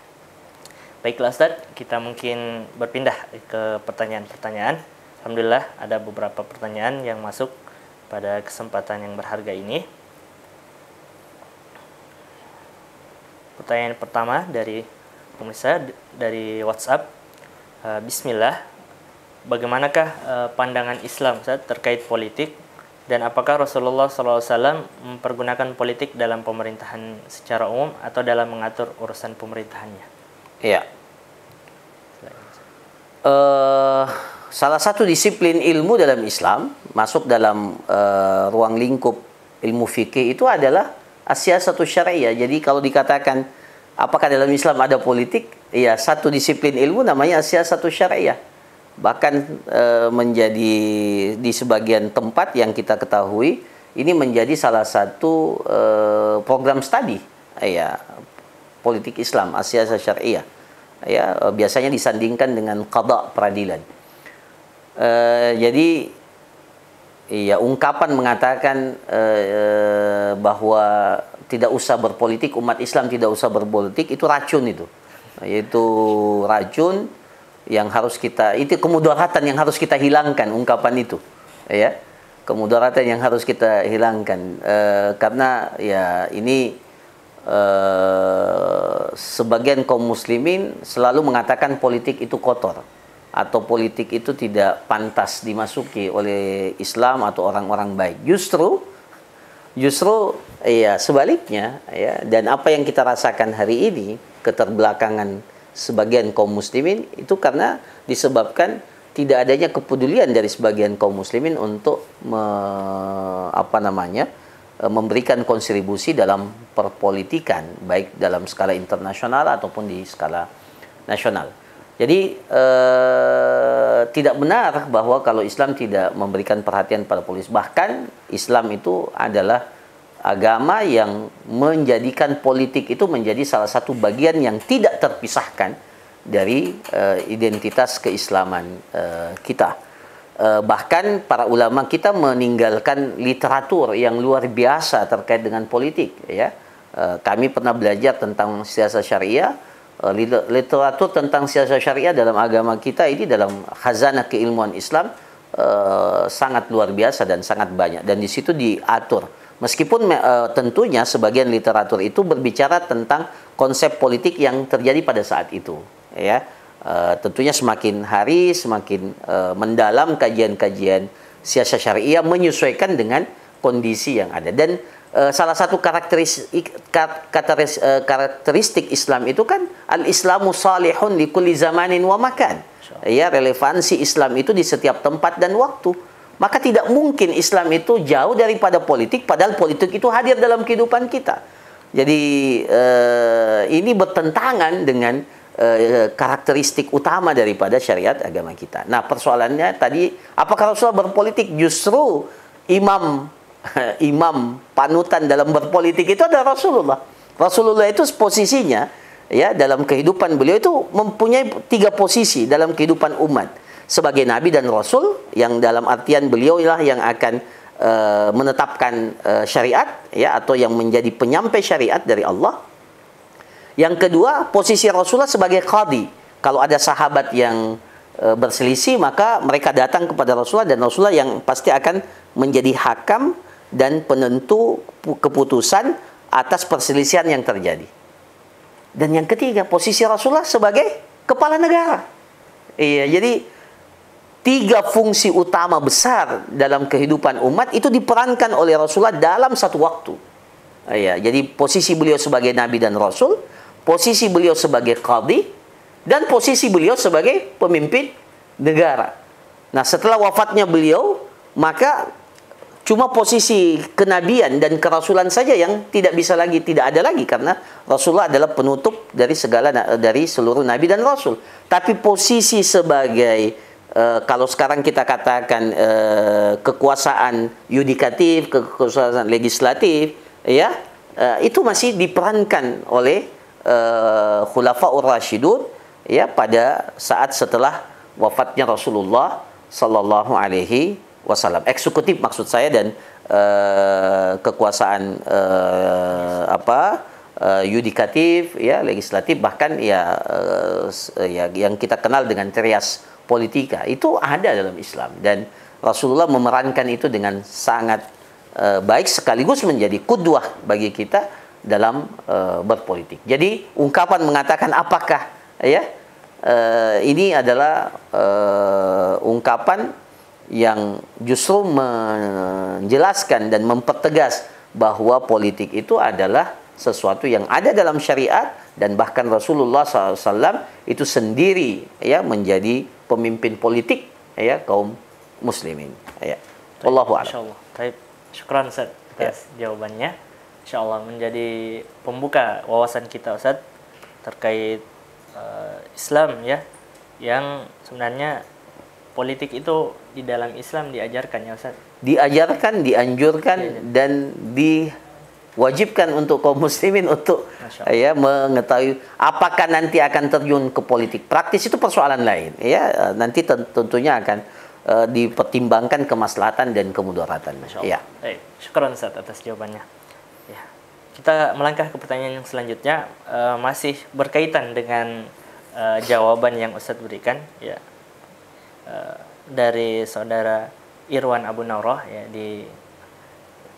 Baiklah Ustadz, kita mungkin berpindah ke pertanyaan-pertanyaan. Alhamdulillah ada beberapa pertanyaan yang masuk pada kesempatan yang berharga ini. Pertanyaan pertama dari pemirsa dari WhatsApp. Bismillah, bagaimanakah pandangan Islam Ustaz terkait politik, dan apakah Rasulullah SAW mempergunakan politik dalam pemerintahan secara umum atau dalam mengatur urusan pemerintahannya? Iya. Salah satu disiplin ilmu dalam Islam masuk dalam ruang lingkup ilmu fikih itu adalah as-siyasatu syariah. Jadi kalau dikatakan apakah dalam Islam ada politik, ya satu disiplin ilmu namanya as-siyasatu syariah. Bahkan menjadi di sebagian tempat yang kita ketahui ini menjadi salah satu program studi ya politik Islam, as-siyasah syariah. Ya, biasanya disandingkan dengan qada, peradilan. Jadi ya ungkapan mengatakan bahwa tidak usah berpolitik, umat Islam tidak usah berpolitik, itu racun itu. Yaitu racun yang harus kita, itu kemudaratan yang harus kita hilangkan, ungkapan itu, ya, kemudaratan yang harus kita hilangkan, karena ya ini sebagian kaum muslimin selalu mengatakan politik itu kotor atau politik itu tidak pantas dimasuki oleh Islam atau orang-orang baik. Justru ya sebaliknya, ya, dan apa yang kita rasakan hari ini, keterbelakangan sebagian kaum muslimin itu karena disebabkan tidak adanya kepedulian dari sebagian kaum muslimin untuk memberikan kontribusi dalam perpolitikan, baik dalam skala internasional ataupun di skala nasional. Jadi tidak benar bahwa kalau Islam tidak memberikan perhatian pada politik. Bahkan Islam itu adalah agama yang menjadikan politik itu menjadi salah satu bagian yang tidak terpisahkan dari identitas keislaman kita. Bahkan para ulama kita meninggalkan literatur yang luar biasa terkait dengan politik. Ya, kami pernah belajar tentang siasat syariah. Literatur tentang siasat syariah dalam agama kita ini dalam khazanah keilmuan Islam sangat luar biasa dan sangat banyak. Dan di situ diatur. Meskipun tentunya sebagian literatur itu berbicara tentang konsep politik yang terjadi pada saat itu, ya. Tentunya semakin hari semakin mendalam kajian-kajian siasat syariah menyesuaikan dengan kondisi yang ada. Dan salah satu karakteristik Islam itu kan al-Islamu salihun li kulli zamanin wa makan. Ya, relevansi Islam itu di setiap tempat dan waktu. Maka tidak mungkin Islam itu jauh daripada politik, padahal politik itu hadir dalam kehidupan kita. Jadi ini bertentangan dengan karakteristik utama daripada syariat agama kita. Nah, persoalannya tadi, apakah Rasulullah berpolitik? Justru imam panutan dalam berpolitik itu adalah Rasulullah. Rasulullah itu posisinya, ya, dalam kehidupan beliau itu mempunyai 3 posisi dalam kehidupan umat. Sebagai Nabi dan Rasul, yang dalam artian beliau lah yang akan menetapkan syariat, ya, atau yang menjadi penyampai syariat dari Allah. Yang kedua, posisi Rasulullah sebagai qadhi. Kalau ada sahabat yang berselisih, maka mereka datang kepada Rasulullah, dan Rasulullah yang pasti akan menjadi hakam dan penentu keputusan atas perselisihan yang terjadi. Dan yang ketiga, posisi Rasulullah sebagai kepala negara. Iya, jadi tiga fungsi utama besar dalam kehidupan umat itu diperankan oleh Rasulullah dalam satu waktu. Ya, jadi posisi beliau sebagai Nabi dan Rasul, posisi beliau sebagai qadhi, dan posisi beliau sebagai pemimpin negara. Nah, setelah wafatnya beliau, maka cuma posisi kenabian dan kerasulan saja yang tidak ada lagi, karena Rasulullah adalah penutup dari dari seluruh nabi dan rasul. Tapi posisi sebagai kalau sekarang kita katakan kekuasaan yudikatif, kekuasaan legislatif, ya, itu masih diperankan oleh Khulafaur Rasyidun, ya, pada saat setelah wafatnya Rasulullah Sallallahu Alaihi Wasallam. Eksekutif maksud saya, dan kekuasaan yudikatif, ya, legislatif, bahkan ya yang kita kenal dengan trias politika itu ada dalam Islam, dan Rasulullah memerankan itu dengan sangat baik, sekaligus menjadi qudwah bagi kita dalam berpolitik. Jadi ungkapan mengatakan apakah, ya, ini adalah ungkapan yang justru menjelaskan dan mempertegas bahwa politik itu adalah sesuatu yang ada dalam syariat, dan bahkan Rasulullah SAW itu sendiri, ya, menjadi pemimpin politik, ya, kaum muslimin. Ya. Wallahu a'lam. Insyaallah. Baik. Syukran Ustaz atas jawabannya. Insyaallah menjadi pembuka wawasan kita Ustaz terkait Islam, ya, yang sebenarnya politik itu di dalam Islam diajarkan, ya Ustaz. Diajarkan, dianjurkan, dan diwajibkan untuk kaum muslimin untuk, ya, mengetahui apakah nanti akan terjun ke politik praktis, itu persoalan lain, ya. Nanti tentunya akan dipertimbangkan kemaslahatan dan kemudaratan. Ya. Baik, syukran Ustaz atas jawabannya. Ya. Kita melangkah ke pertanyaan yang selanjutnya, masih berkaitan dengan jawaban yang Ustaz berikan, ya. Dari saudara Irwan Abu Naurah, ya, di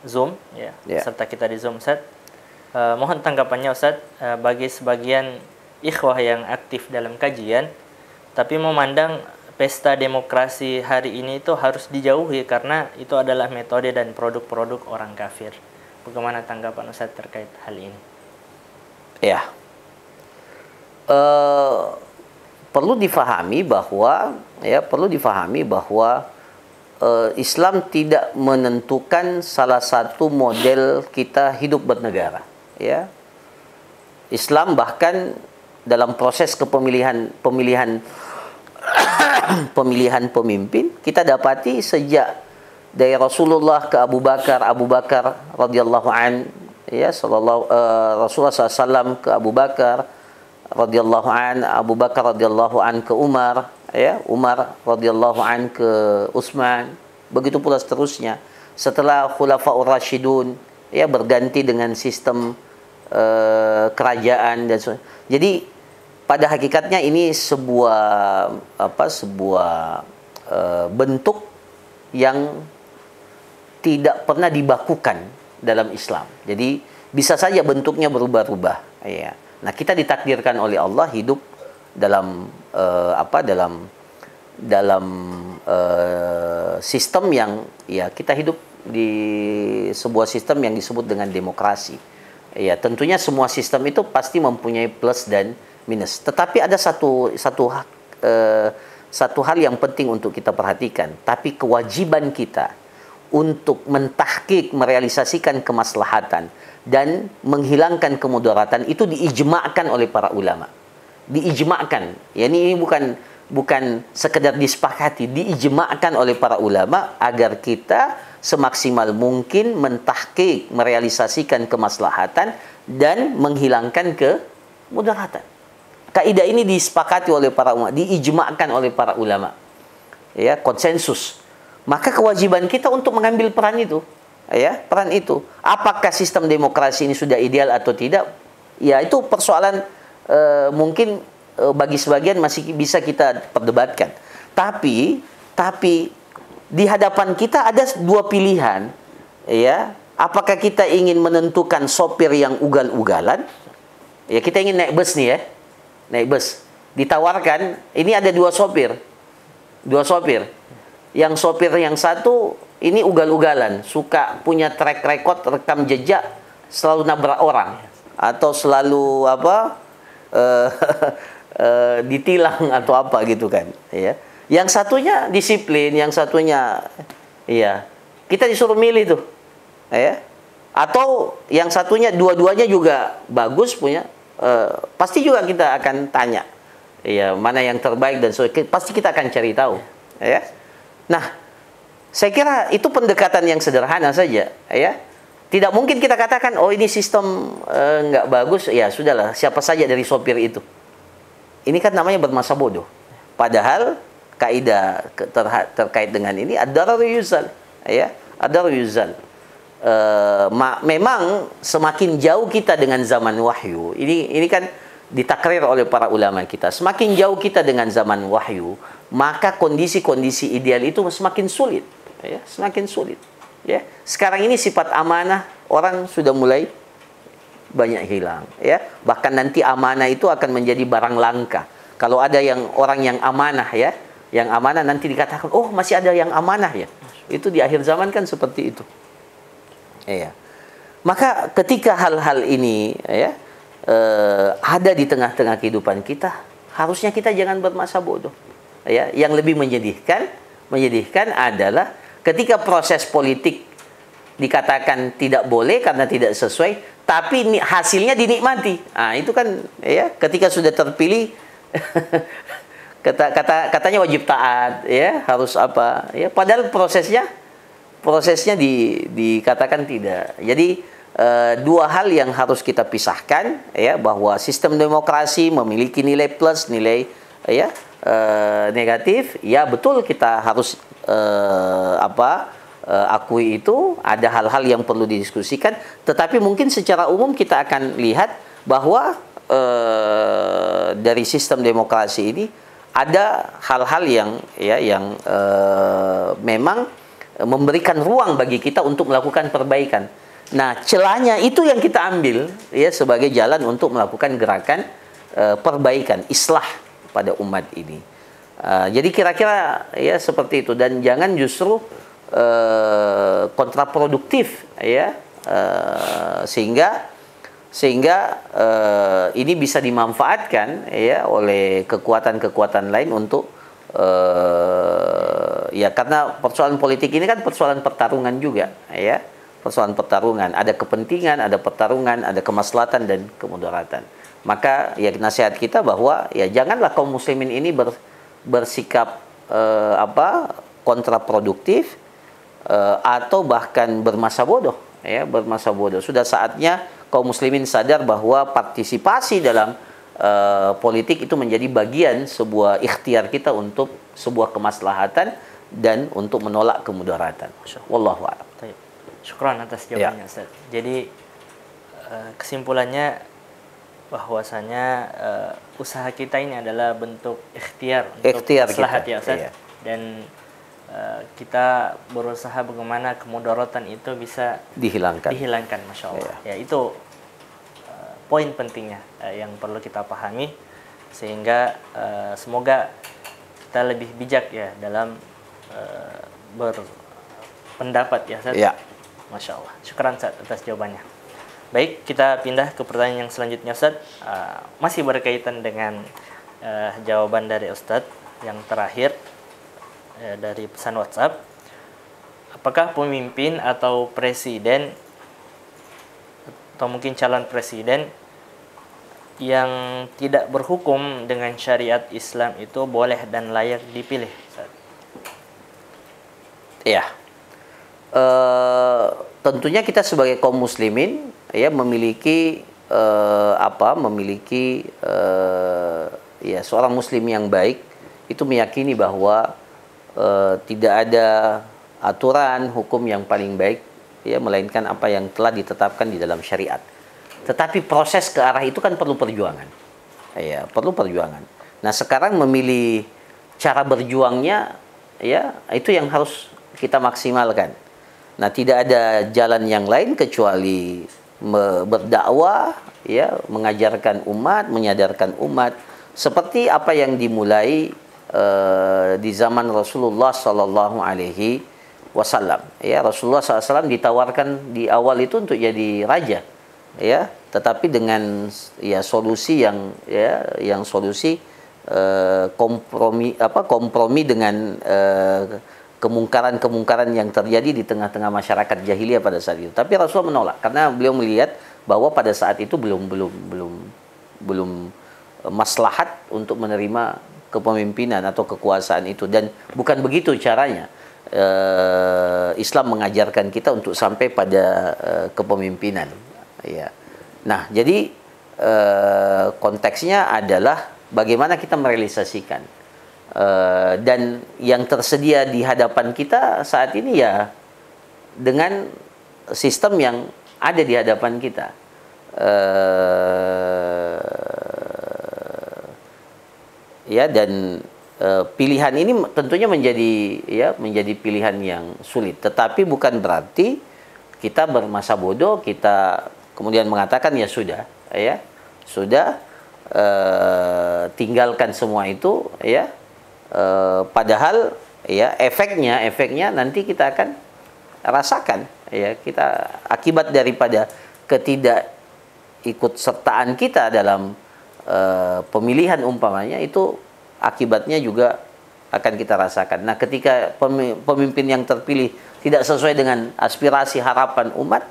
Zoom, ya, serta kita di Zoom, Ustaz. Mohon tanggapannya Ustaz, bagi sebagian ikhwah yang aktif dalam kajian tapi memandang pesta demokrasi hari ini itu harus dijauhi karena itu adalah metode dan produk-produk orang kafir. Bagaimana tanggapan Ustaz terkait hal ini? Ya. Perlu difahami bahwa, ya, Islam tidak menentukan salah satu model kita hidup bernegara, ya. Islam bahkan dalam proses pemilihan pemimpin kita dapati sejak dari Rasulullah ke Abu Bakar radhiyallahu an, ya, Rasulullah SAW ke Abu Bakar radhiyallahu an, Abu Bakar radhiyallahu an ke Umar, ya, Umar radhiyallahu an ke Utsman, begitu pula seterusnya. Setelah Khulafaur Rasyidun, ya, berganti dengan sistem kerajaan dan sebagainya. Jadi pada hakikatnya ini sebuah bentuk yang tidak pernah dibakukan dalam Islam. Jadi bisa saja bentuknya berubah-ubah, ya. Nah, kita ditakdirkan oleh Allah hidup dalam sistem yang, ya, kita hidup di sebuah sistem yang disebut dengan demokrasi. Ya, tentunya semua sistem itu pasti mempunyai plus dan minus. Tetapi ada satu hal yang penting untuk kita perhatikan. Tapi kewajiban kita untuk mentahqiq, merealisasikan kemaslahatan dan menghilangkan kemudaratan itu diijma'kan oleh para ulama. Diijma'kan. Ya, ini bukan sekedar disepakati, diijma'kan oleh para ulama agar kita semaksimal mungkin mentahqiq, merealisasikan kemaslahatan dan menghilangkan kemudaratan. Kaidah ini disepakati oleh para ulama, diijma'kan oleh para ulama. Ya, konsensus. Maka kewajiban kita untuk mengambil peran itu. Ya, peran itu. Apakah sistem demokrasi ini sudah ideal atau tidak? Ya, itu persoalan mungkin bagi sebagian masih bisa kita perdebatkan. Tapi di hadapan kita ada dua pilihan, ya. Apakah kita ingin menentukan sopir yang ugal-ugalan? Ya, kita ingin naik bus nih, ya. Naik bus. Ditawarkan, ini ada dua sopir. yang sopir yang satu ini ugal-ugalan, suka punya track record rekam jejak, selalu nabrak orang atau selalu ditilang atau apa gitu kan, ya. Yang satunya disiplin, yang satunya kita disuruh milih tuh, ya. Atau yang satunya dua-duanya juga bagus punya, pasti juga kita akan tanya, ya, mana yang terbaik dan pasti kita akan cari tahu, ya. Nah, saya kira itu pendekatan yang sederhana saja, ya. Tidak mungkin kita katakan, oh ini sistem nggak bagus, ya sudahlah, siapa saja dari sopir itu. Ini kan namanya bermasa bodoh. Padahal kaidah terkait dengan ini ad-darar yuzal, ya, ad-darar yuzal. Memang semakin jauh kita dengan zaman wahyu, ini kan ditakrir oleh para ulama kita. Semakin jauh kita dengan zaman wahyu, maka kondisi-kondisi ideal itu semakin sulit, ya, semakin sulit. Ya, sekarang ini sifat amanah orang sudah mulai banyak hilang, ya. Bahkan nanti amanah itu akan menjadi barang langka. Kalau ada orang yang amanah, ya, yang amanah nanti dikatakan, oh masih ada yang amanah, ya. Itu di akhir zaman kan seperti itu. Ya. Maka ketika hal-hal ini, ya, ada di tengah-tengah kehidupan kita, harusnya kita jangan bermasa bodoh. Ya, yang lebih menyedihkan adalah ketika proses politik dikatakan tidak boleh karena tidak sesuai, tapi hasilnya dinikmati. Nah, itu kan, ya, ketika sudah terpilih katanya wajib taat, ya, harus apa, ya, padahal prosesnya dikatakan tidak. Jadi dua hal yang harus kita pisahkan, ya, bahwa sistem demokrasi memiliki nilai plus, nilai, ya, negatif. Ya, betul, kita harus akui itu, ada hal-hal yang perlu didiskusikan, tetapi mungkin secara umum kita akan lihat bahwa dari sistem demokrasi ini ada hal-hal yang, ya, yang memang memberikan ruang bagi kita untuk melakukan perbaikan. Nah, celahnya itu yang kita ambil, ya, sebagai jalan untuk melakukan gerakan perbaikan, islah pada umat ini. Jadi kira-kira, ya, seperti itu, dan jangan justru kontraproduktif, ya, sehingga ini bisa dimanfaatkan, ya, oleh kekuatan-kekuatan lain untuk ya, karena persoalan politik ini kan persoalan pertarungan juga, ya, persoalan pertarungan, ada kepentingan, ada pertarungan, ada kemaslahatan dan kemudaratan. Maka, ya, nasihat kita bahwa, ya, janganlah kaum muslimin ini bersikap kontraproduktif atau bahkan bermasa bodoh, ya, bermasa bodoh. Sudah saatnya kaum muslimin sadar bahwa partisipasi dalam politik itu menjadi bagian sebuah ikhtiar kita untuk sebuah kemaslahatan dan untuk menolak kemudaratan. Wallahu a'lam. Syukran atas jawabannya, Ustaz. Jadi kesimpulannya bahwasanya usaha kita ini adalah bentuk ikhtiar untuk maslahat, ya, Ustaz. Iya. Dan kita berusaha bagaimana kemudaratan itu bisa dihilangkan, Masya Allah. Iya. Ya, itu poin pentingnya yang perlu kita pahami, sehingga semoga kita lebih bijak, ya, dalam berpendapat, ya, Ustaz. Iya. Masya Allah. Syukran, Ustaz, atas jawabannya. Baik, kita pindah ke pertanyaan yang selanjutnya, Ustaz. Masih berkaitan dengan jawaban dari Ustaz yang terakhir dari pesan WhatsApp. Apakah pemimpin atau presiden atau mungkin calon presiden yang tidak berhukum dengan syariat Islam itu boleh dan layak dipilih, Ustaz? Ya. Tentunya kita sebagai kaum muslimin, ya, memiliki ya, seorang muslim yang baik itu meyakini bahwa tidak ada aturan hukum yang paling baik, ya, melainkan apa yang telah ditetapkan di dalam syariat. Tetapi proses ke arah itu kan perlu perjuangan, ya, perlu perjuangan. Nah, sekarang memilih cara berjuangnya, ya, itu yang harus kita maksimalkan. Nah, tidak ada jalan yang lain kecuali berdakwah, ya, mengajarkan umat, menyadarkan umat, seperti apa yang dimulai di zaman Rasulullah Sallallahu Alaihi Wasallam. Ya, Rasulullah SAW ditawarkan di awal itu untuk jadi raja, ya, tetapi dengan ya solusi yang solusi kompromi dengan kemungkaran-kemungkaran yang terjadi di tengah-tengah masyarakat jahiliyah pada saat itu. Tapi Rasul menolak karena beliau melihat bahwa pada saat itu belum maslahat untuk menerima kepemimpinan atau kekuasaan itu, dan bukan begitu caranya. Islam mengajarkan kita untuk sampai pada kepemimpinan, ya. Nah, jadi konteksnya adalah bagaimana kita merealisasikan dan yang tersedia di hadapan kita saat ini ya dengan sistem yang ada di hadapan kita. Ya, dan pilihan ini tentunya menjadi pilihan yang sulit. Tetapi bukan berarti kita bermasa bodoh, kita kemudian mengatakan ya sudah, tinggalkan semua itu, ya. Padahal ya efeknya nanti kita akan rasakan, ya. Kita akibat daripada ketidakikutsertaan kita dalam pemilihan umpamanya itu akibatnya juga akan kita rasakan. Nah, ketika pemimpin yang terpilih tidak sesuai dengan aspirasi harapan umat,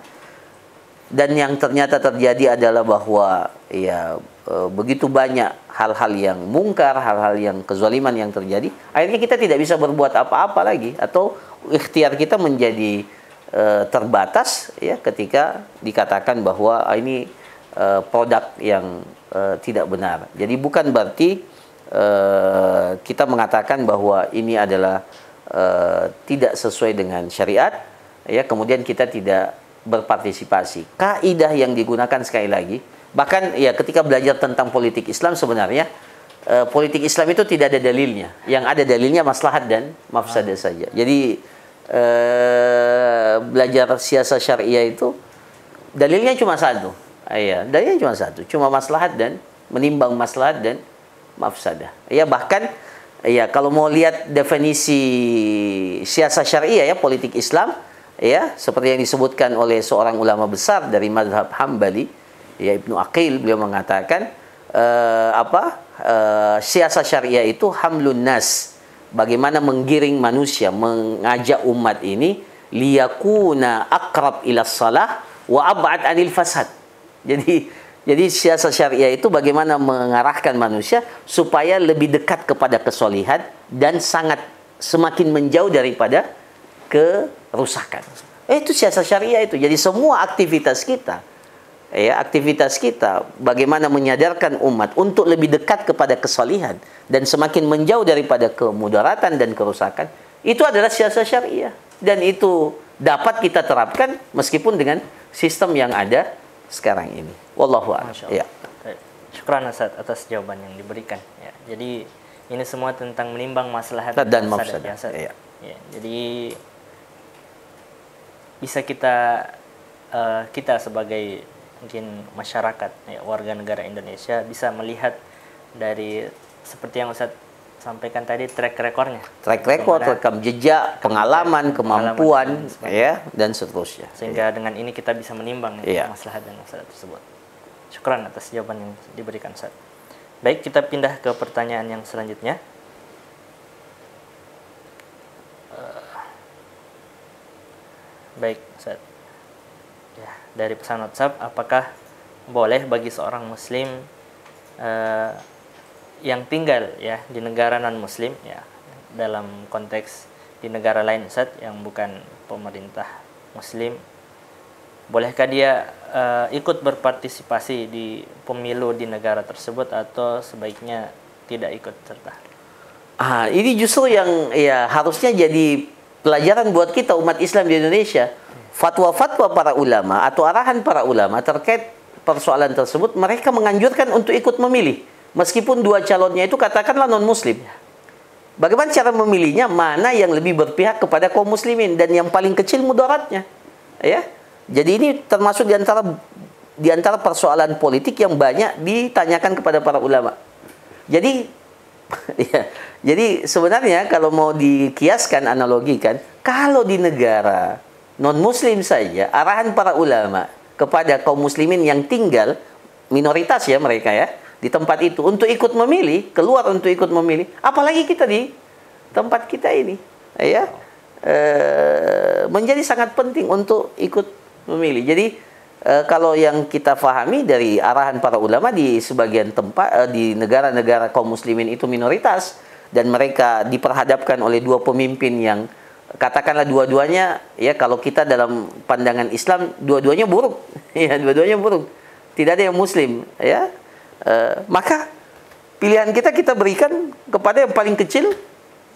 dan yang ternyata terjadi adalah bahwa ya begitu banyak hal-hal yang mungkar, hal-hal yang kezaliman yang terjadi, akhirnya kita tidak bisa berbuat apa-apa lagi, atau ikhtiar kita menjadi terbatas, ya, ketika dikatakan bahwa ini produk yang tidak benar. Jadi bukan berarti kita mengatakan bahwa ini adalah tidak sesuai dengan syariat, ya, kemudian kita tidak berpartisipasi. Kaidah yang digunakan sekali lagi, bahkan ya ketika belajar tentang politik Islam sebenarnya politik Islam itu tidak ada dalilnya. Yang ada dalilnya maslahat dan mafsadah saja. Jadi belajar siasat syariah itu dalilnya cuma satu. Ya, dalilnya cuma satu, cuma maslahat dan menimbang maslahat dan mafsadah. Ya, bahkan ya kalau mau lihat definisi siasat syariah, ya, politik Islam, ya, seperti yang disebutkan oleh seorang ulama besar dari mazhab Hambali, ya, Ibnu Aqil, beliau mengatakan siasat syariah itu hamlun nas, bagaimana menggiring manusia, mengajak umat ini liyakuna aqrab ila shalah wa ab'ad anil fasad. Jadi siasat syariah itu bagaimana mengarahkan manusia supaya lebih dekat kepada kesolihan dan semakin menjauh daripada kerusakan. Itu siasat syariah itu. Jadi semua aktivitas kita, ya, bagaimana menyadarkan umat untuk lebih dekat kepada kesolihan dan semakin menjauh daripada kemudaratan dan kerusakan, itu adalah siasat syariah, dan itu dapat kita terapkan meskipun dengan sistem yang ada sekarang ini. Wallahu a'lam. Ya. Syukran Ustaz atas jawaban yang diberikan. Ya, jadi ini semua tentang menimbang maslahat dan mafsadah. Ya. Ya, jadi bisa kita sebagai mungkin masyarakat, ya, warga negara Indonesia bisa melihat dari seperti yang Ustaz sampaikan tadi, track recordnya, rekam jejak, pengalaman, kemampuan, ya, dan seterusnya. Sehingga dengan ini kita bisa menimbang, ya, maslahat dan mafsadah tersebut. Syukran atas jawaban yang diberikan, Ustaz. Baik, kita pindah ke pertanyaan yang selanjutnya. Baik, Ustaz. Ya, dari pesan WhatsApp, apakah boleh bagi seorang muslim yang tinggal, ya, di negara non-muslim, ya, dalam konteks di negara lain, Ustaz, yang bukan pemerintah muslim, bolehkah dia ikut berpartisipasi di pemilu di negara tersebut atau sebaiknya tidak ikut serta? Ini justru yang ya harusnya jadi pelajaran buat kita umat Islam di Indonesia. Fatwa-fatwa para ulama atau arahan para ulama terkait persoalan tersebut, mereka menganjurkan untuk ikut memilih meskipun dua calonnya itu katakanlah non-muslim. Bagaimana cara memilihnya? Mana yang lebih berpihak kepada kaum muslimin dan yang paling kecil mudaratnya, ya. Jadi ini termasuk di antara persoalan politik yang banyak ditanyakan kepada para ulama. Jadi Ya. Jadi sebenarnya kalau mau dikiaskan, analogikan, kalau di negara non-muslim saja, arahan para ulama kepada kaum muslimin yang tinggal, minoritas ya mereka ya, di tempat itu, untuk ikut memilih, keluar untuk ikut memilih, apalagi kita di tempat kita ini, ya, menjadi sangat penting untuk ikut memilih. Jadi kalau yang kita pahami dari arahan para ulama, di sebagian tempat, di negara-negara kaum muslimin itu minoritas, dan mereka diperhadapkan oleh dua pemimpin yang katakanlah dua-duanya, ya, kalau kita dalam pandangan Islam dua-duanya buruk, ya, dua-duanya buruk, tidak ada yang muslim, ya, maka pilihan kita berikan kepada yang paling kecil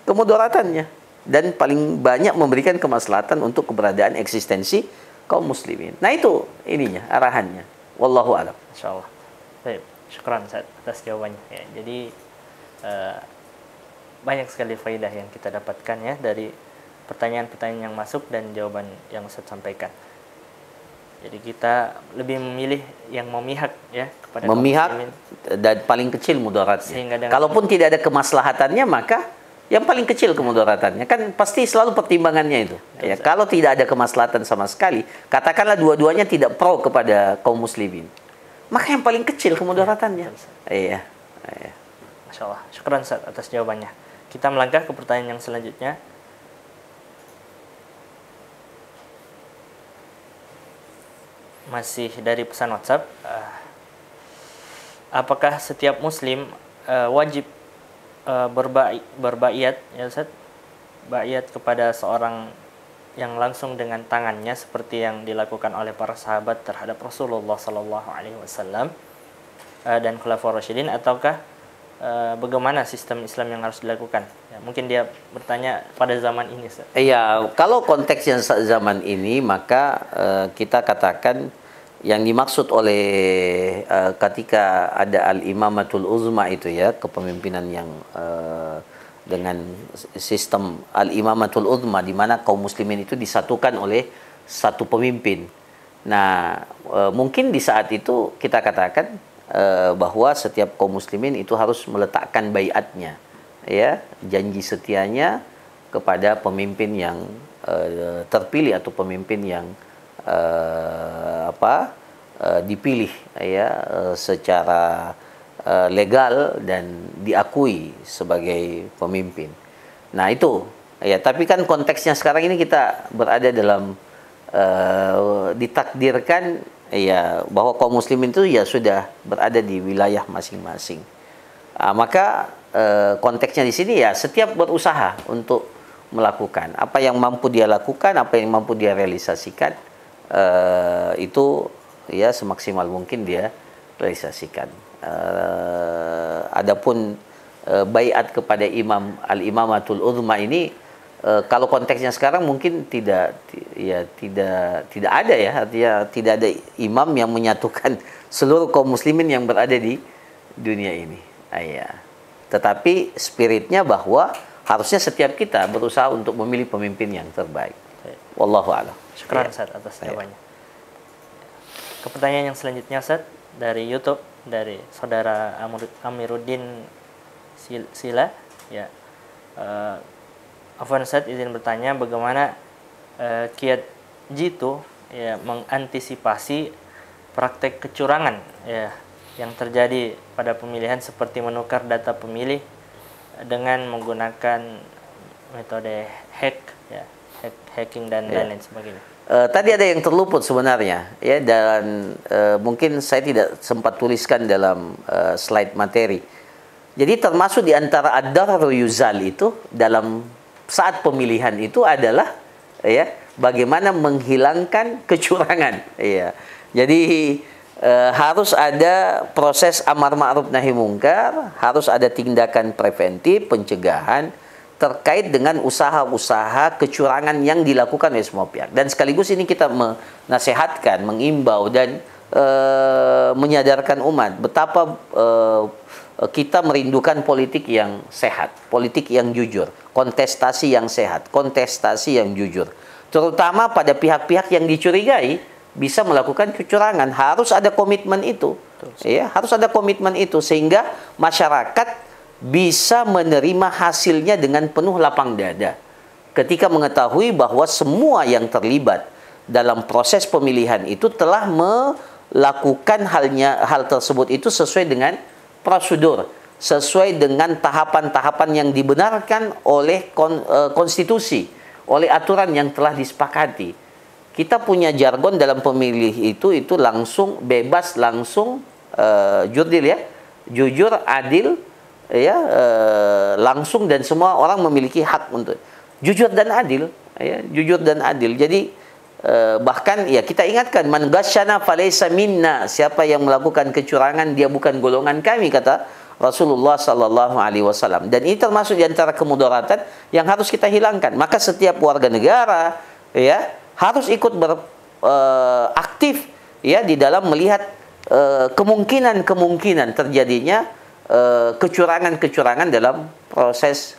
kemudaratannya dan paling banyak memberikan kemaslahatan untuk keberadaan eksistensi kaum muslimin. Nah, itu ininya, arahannya. Wallahu a'lam. Insyaallah. Baik, syukran Ustaz atas jawabannya. Ya, jadi banyak sekali faidah yang kita dapatkan ya dari pertanyaan-pertanyaan yang masuk dan jawaban yang Ustaz sampaikan. Jadi kita lebih memilih yang memihak ya kepada memihak kaum muslimin, dan paling kecil mudaratnya. Sehingga dengan kalaupun tidak ada kemaslahatannya, maka yang paling kecil kemudaratannya. Kan pasti selalu pertimbangannya itu. Ya, kalau tidak ada kemaslahatan sama sekali, katakanlah dua-duanya tidak pro kepada kaum muslimin, maka yang paling kecil kemudaratannya. Iya. Masya Allah. Syukran Ustaz atas jawabannya. Kita melangkah ke pertanyaan yang selanjutnya. Masih dari pesan WhatsApp. Apakah setiap muslim wajib berbaiat ya Ustaz? Baiat kepada seorang yang langsung dengan tangannya seperti yang dilakukan oleh para sahabat terhadap Rasulullah sallallahu alaihi wasallam dan khulafaur rasyidin, ataukah bagaimana sistem Islam yang harus dilakukan? Ya, mungkin dia bertanya pada zaman ini Ustaz. Iya, kalau konteksnya zaman ini, maka kita katakan yang dimaksud oleh ketika ada al-imamatul uzma itu ya, kepemimpinan yang dengan sistem al-imamatul uzma, di mana kaum muslimin itu disatukan oleh satu pemimpin. Nah, mungkin di saat itu kita katakan bahwa setiap kaum muslimin itu harus meletakkan baiatnya, ya, janji setianya kepada pemimpin yang terpilih atau pemimpin yang dipilih ya secara legal dan diakui sebagai pemimpin. Nah, itu ya, tapi kan konteksnya sekarang ini kita berada dalam ditakdirkan ya bahwa kaum muslimin itu ya sudah berada di wilayah masing-masing. Maka konteksnya di sini ya setiap berusaha untuk melakukan apa yang mampu dia lakukan, apa yang mampu dia realisasikan, itu ya semaksimal mungkin dia realisasikan. Adapun baiat kepada imam al-imamatul uzma ini, kalau konteksnya sekarang mungkin tidak ada ya, artinya tidak ada imam yang menyatukan seluruh kaum muslimin yang berada di dunia ini. Ya. Tetapi spiritnya bahwa harusnya setiap kita berusaha untuk memilih pemimpin yang terbaik. Wallahu a'lam. Syukran Ustaz atas jawabannya. Ke pertanyaan yang selanjutnya Ustaz dari YouTube, dari saudara Amiruddin Sila ya. Afwan Ustaz, izin bertanya bagaimana kiat jitu ya mengantisipasi praktek kecurangan ya yang terjadi pada pemilihan, seperti menukar data pemilih dengan menggunakan metode hacking dan lain sebagainya. Tadi ada yang terluput sebenarnya ya, dan mungkin saya tidak sempat tuliskan dalam slide materi. Jadi termasuk di antara ad-darru yuzal itu dalam saat pemilihan itu adalah ya bagaimana menghilangkan kecurangan ya. Jadi harus ada proses amar ma'ruf nahi mungkar, harus ada tindakan preventif pencegahan terkait dengan usaha-usaha kecurangan yang dilakukan oleh semua pihak. Dan sekaligus ini kita menasehatkan, mengimbau dan menyadarkan umat betapa kita merindukan politik yang sehat, politik yang jujur, kontestasi yang sehat, kontestasi yang jujur. Terutama pada pihak-pihak yang dicurigai bisa melakukan kecurangan, harus ada komitmen itu. Ya, harus ada komitmen itu sehingga masyarakat bisa menerima hasilnya dengan penuh lapang dada ketika mengetahui bahwa semua yang terlibat dalam proses pemilihan itu telah melakukan hal tersebut itu sesuai dengan prosedur, sesuai dengan tahapan-tahapan yang dibenarkan oleh konstitusi, oleh aturan yang telah disepakati. Kita punya jargon dalam pemilih itu langsung, bebas, langsung, jurdil ya, jujur, adil, ya, langsung, dan semua orang memiliki hak untuk jujur dan adil, ya, jujur dan adil. Jadi bahkan ya kita ingatkan, man ghasyana falaysa minna, siapa yang melakukan kecurangan dia bukan golongan kami, kata Rasulullah sallallahu alaihi wasallam. Dan ini termasuk di antara kemudaratan yang harus kita hilangkan. Maka setiap warga negara ya harus ikut aktif ya di dalam melihat kemungkinan terjadinya kecurangan-kecurangan dalam proses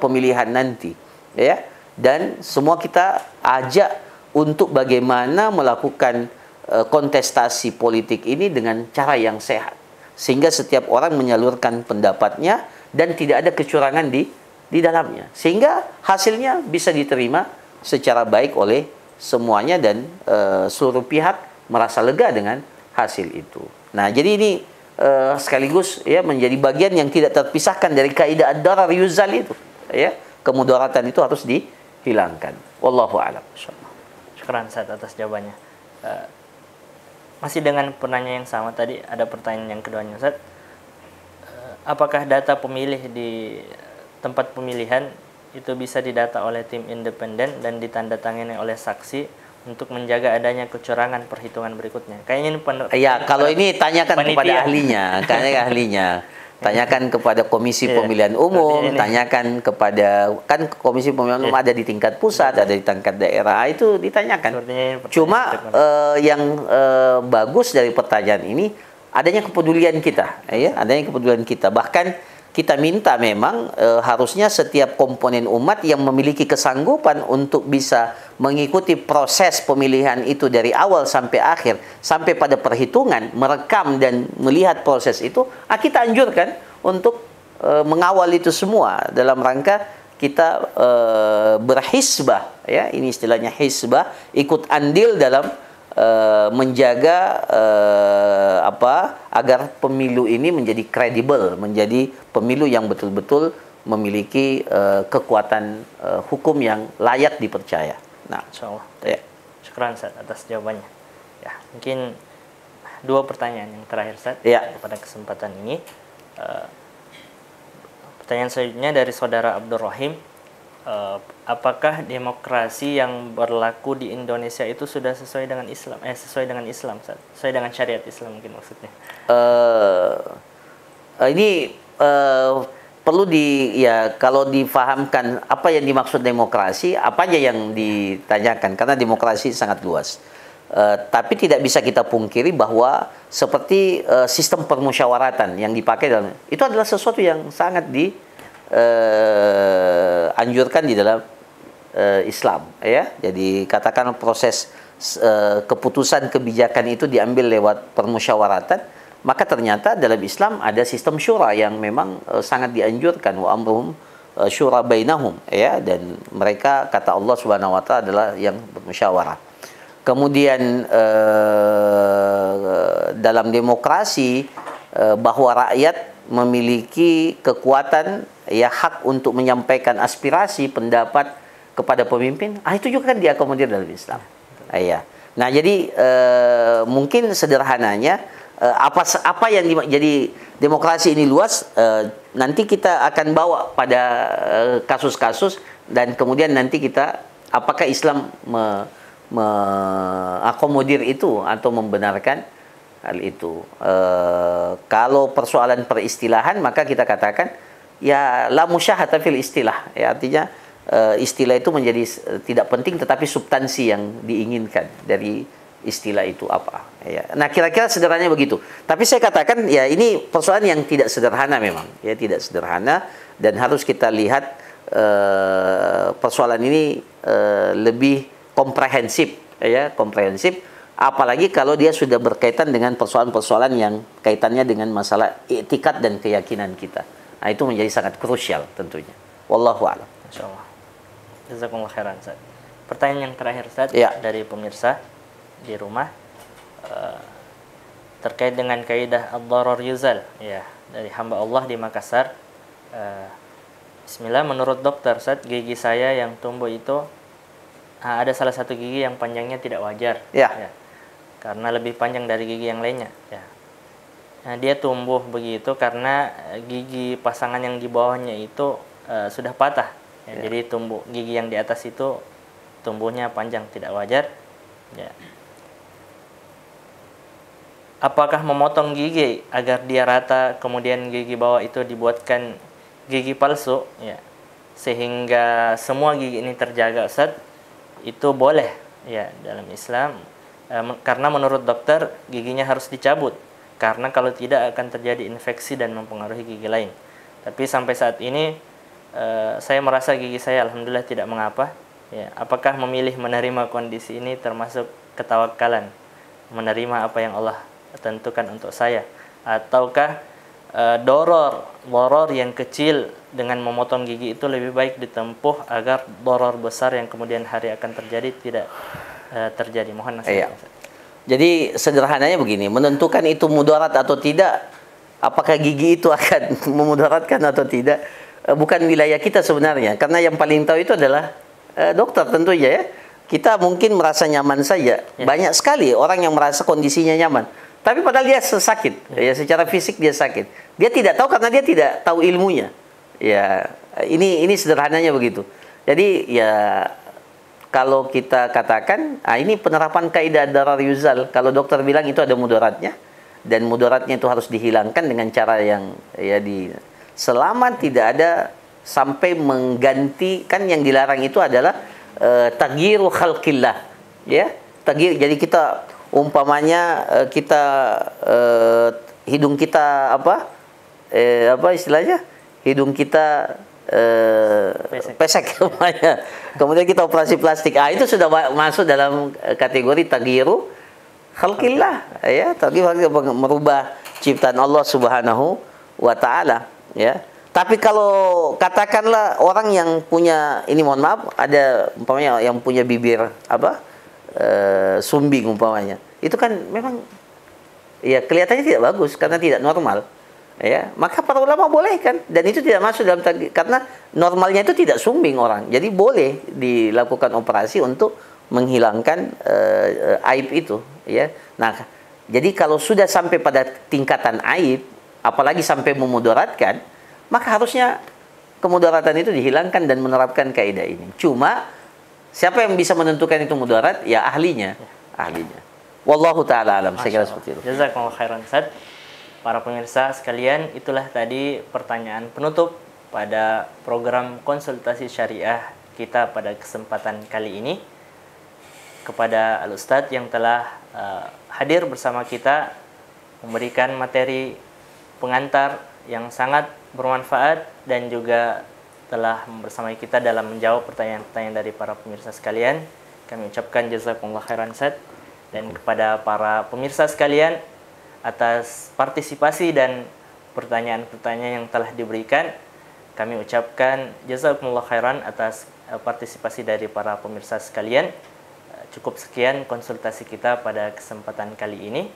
pemilihan nanti, ya. Dan semua kita ajak untuk bagaimana melakukan kontestasi politik ini dengan cara yang sehat, sehingga setiap orang menyalurkan pendapatnya dan tidak ada kecurangan di dalamnya, sehingga hasilnya bisa diterima secara baik oleh semuanya dan seluruh pihak merasa lega dengan hasil itu. Nah, jadi ini sekaligus ya menjadi bagian yang tidak terpisahkan dari kaidah ad-darar yuzal itu, ya. Kemudaratan itu harus dihilangkan. Wallahu a'lam. Syukran Ustaz atas jawabannya. Masih dengan penanya yang sama tadi, ada pertanyaan yang keduanya Ustaz. Apakah data pemilih di tempat pemilihan itu bisa didata oleh tim independen dan ditandatangani oleh saksi untuk menjaga adanya kecurangan perhitungan berikutnya? Kayaknya ini kalau ini tanyakan kepada ahlinya, tanyakan kepada Komisi Pemilihan Umum, tanyakan kepada, kan Komisi Pemilihan Umum ada di tingkat pusat, ada di tingkat daerah, itu ditanyakan. Cuma yang bagus dari pertanyaan ini adanya kepedulian kita, ya, adanya kepedulian kita. Bahkan kita minta memang harusnya setiap komponen umat yang memiliki kesanggupan untuk bisa mengikuti proses pemilihan itu dari awal sampai akhir, sampai pada perhitungan, merekam dan melihat proses itu, kita anjurkan untuk mengawal itu semua dalam rangka kita berhisbah, ya, ini istilahnya hisbah, ikut andil dalam menjaga agar pemilu ini menjadi kredibel, menjadi pemilu yang betul-betul memiliki kekuatan hukum yang layak dipercaya. Nah, insyaallah. Ya. Syukran Ustaz atas jawabannya. Ya, mungkin dua pertanyaan yang terakhir Ustaz, ya, pada kesempatan ini. Pertanyaan selanjutnya dari saudara Abdul Rahim. Apakah demokrasi yang berlaku di Indonesia itu sudah sesuai dengan Islam? Sesuai dengan Islam, sesuai dengan syariat Islam mungkin maksudnya. Ini perlu kalau difahamkan apa yang dimaksud demokrasi, apa aja yang ditanyakan, karena demokrasi sangat luas. Tapi tidak bisa kita pungkiri bahwa seperti sistem permusyawaratan yang dipakai dalam itu adalah sesuatu yang sangat anjurkan di dalam Islam, ya. Jadi katakan proses keputusan kebijakan itu diambil lewat permusyawaratan, maka ternyata dalam Islam ada sistem syura yang memang sangat dianjurkan, wa amruhum syura bainahum, ya, dan mereka, kata Allah Subhanahu wa taala, adalah yang bermusyawarah. Kemudian dalam demokrasi bahwa rakyat memiliki kekuatan, ya, hak untuk menyampaikan aspirasi pendapat kepada pemimpin, itu juga kan diakomodir dalam Islam. Ya. Nah, jadi mungkin sederhananya apa yang jadi demokrasi ini luas, nanti kita akan bawa pada kasus-kasus, dan kemudian nanti kita apakah Islam mengakomodir itu atau membenarkan hal itu. Kalau persoalan peristilahan, maka kita katakan ya la musyahata fil istilah, ya, artinya istilah itu menjadi tidak penting, tetapi substansi yang diinginkan dari istilah itu apa, ya. Nah, kira-kira sederhananya begitu. Tapi saya katakan ya ini persoalan yang tidak sederhana memang, ya, tidak sederhana, dan harus kita lihat persoalan ini lebih komprehensif, ya, komprehensif, apalagi kalau dia sudah berkaitan dengan persoalan-persoalan yang kaitannya dengan masalah i'tikad dan keyakinan kita. Nah, itu menjadi sangat krusial tentunya. Wallahu a'lam. Insyaallah. Jazakumullah khairan, Ustaz. Pertanyaan yang terakhir, Ustaz, Ya. dari pemirsa di rumah terkait dengan kaidah ad-dharar yuzal, ya, dari hamba Allah di Makassar. Bismillah, menurut dokter, Ustaz, gigi saya yang tumbuh itu ada salah satu gigi yang panjangnya tidak wajar. Ya. Karena lebih panjang dari gigi yang lainnya. Ya. Nah, dia tumbuh begitu karena gigi pasangan yang di bawahnya itu sudah patah. Ya. Jadi gigi yang di atas itu tumbuhnya panjang, tidak wajar. Ya. Apakah memotong gigi agar dia rata, kemudian gigi bawah itu dibuatkan gigi palsu, ya, sehingga semua gigi ini terjaga, Ustaz, itu boleh, ya, dalam Islam, karena menurut dokter giginya harus dicabut, karena kalau tidak akan terjadi infeksi dan mempengaruhi gigi lain. Tapi sampai saat ini saya merasa gigi saya alhamdulillah tidak mengapa. Ya, apakah memilih menerima kondisi ini termasuk ketawakalan, menerima apa yang Allah tentukan untuk saya, ataukah doror yang kecil dengan memotong gigi itu lebih baik ditempuh agar doror besar yang kemudian hari akan terjadi tidak terjadi? Mohon nasihat. Jadi sederhananya begini, menentukan itu mudarat atau tidak, apakah gigi itu akan memudaratkan atau tidak, bukan wilayah kita sebenarnya, karena yang paling tahu itu adalah dokter tentunya, ya. Kita mungkin merasa nyaman saja. Banyak sekali orang yang merasa kondisinya nyaman, tapi padahal dia sakit, ya, secara fisik dia sakit. Dia tidak tahu karena dia tidak tahu ilmunya. Ya, ini sederhananya begitu. Jadi ya, kalau kita katakan, ini penerapan kaidah darar yuzal. Kalau dokter bilang itu ada mudaratnya, dan mudaratnya itu harus dihilangkan dengan cara yang selama tidak ada sampai mengganti, kan yang dilarang itu adalah taghyiru khalqillah, ya. Taghyir, jadi kita umpamanya hidung kita apa istilahnya, hidung kita pesek namanya. Kemudian kita operasi plastik. Itu sudah masuk dalam kategori taghyiru khalqillah, ya. Taghyiru merubah ciptaan Allah Subhanahu wa taala, ya. Tapi kalau katakanlah orang yang punya, ini mohon maaf, ada umpamanya yang punya bibir sumbing umpamanya, itu kan memang ya kelihatannya tidak bagus karena tidak normal, ya. Maka para ulama boleh kan, dan itu tidak masuk dalam karena normalnya itu tidak sumbing orang, jadi boleh dilakukan operasi untuk menghilangkan aib itu, ya. Nah, jadi kalau sudah sampai pada tingkatan aib, apalagi sampai memudaratkan, maka harusnya kemudaratan itu dihilangkan dan menerapkan kaidah ini. Cuma siapa yang bisa menentukan itu mudarat? Ya ahlinya. Wallahu taala alam. Saya kira seperti itu. Jazakumullah khairan, Ustaz. Para pemirsa sekalian, itulah tadi pertanyaan penutup pada program konsultasi syariah kita pada kesempatan kali ini. Kepada Al-Ustadz yang telah hadir bersama kita, memberikan materi pengantar yang sangat bermanfaat, dan juga telah bersamai kita dalam menjawab pertanyaan-pertanyaan dari para pemirsa sekalian. Kami ucapkan jazakumullah khairan, Ustaz. Dan kepada para pemirsa sekalian atas partisipasi dan pertanyaan-pertanyaan yang telah diberikan, kami ucapkan jazakumullah khairan atas partisipasi dari para pemirsa sekalian. Cukup sekian konsultasi kita pada kesempatan kali ini.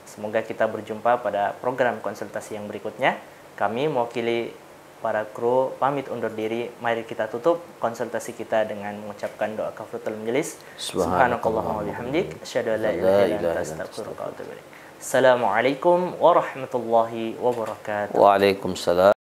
Semoga kita berjumpa pada program konsultasi yang berikutnya. Kami mewakili para kru pamit undur diri. Mari kita tutup konsultasi kita dengan mengucapkan doa kafaratul majelis. Subhanakallahumma wa bihamdik, asyhadu an la ilaha illa anta, astaghfiruka wa atubu ilaik. Assalamualaikum warahmatullahi wabarakatuh. Waalaikumsalam.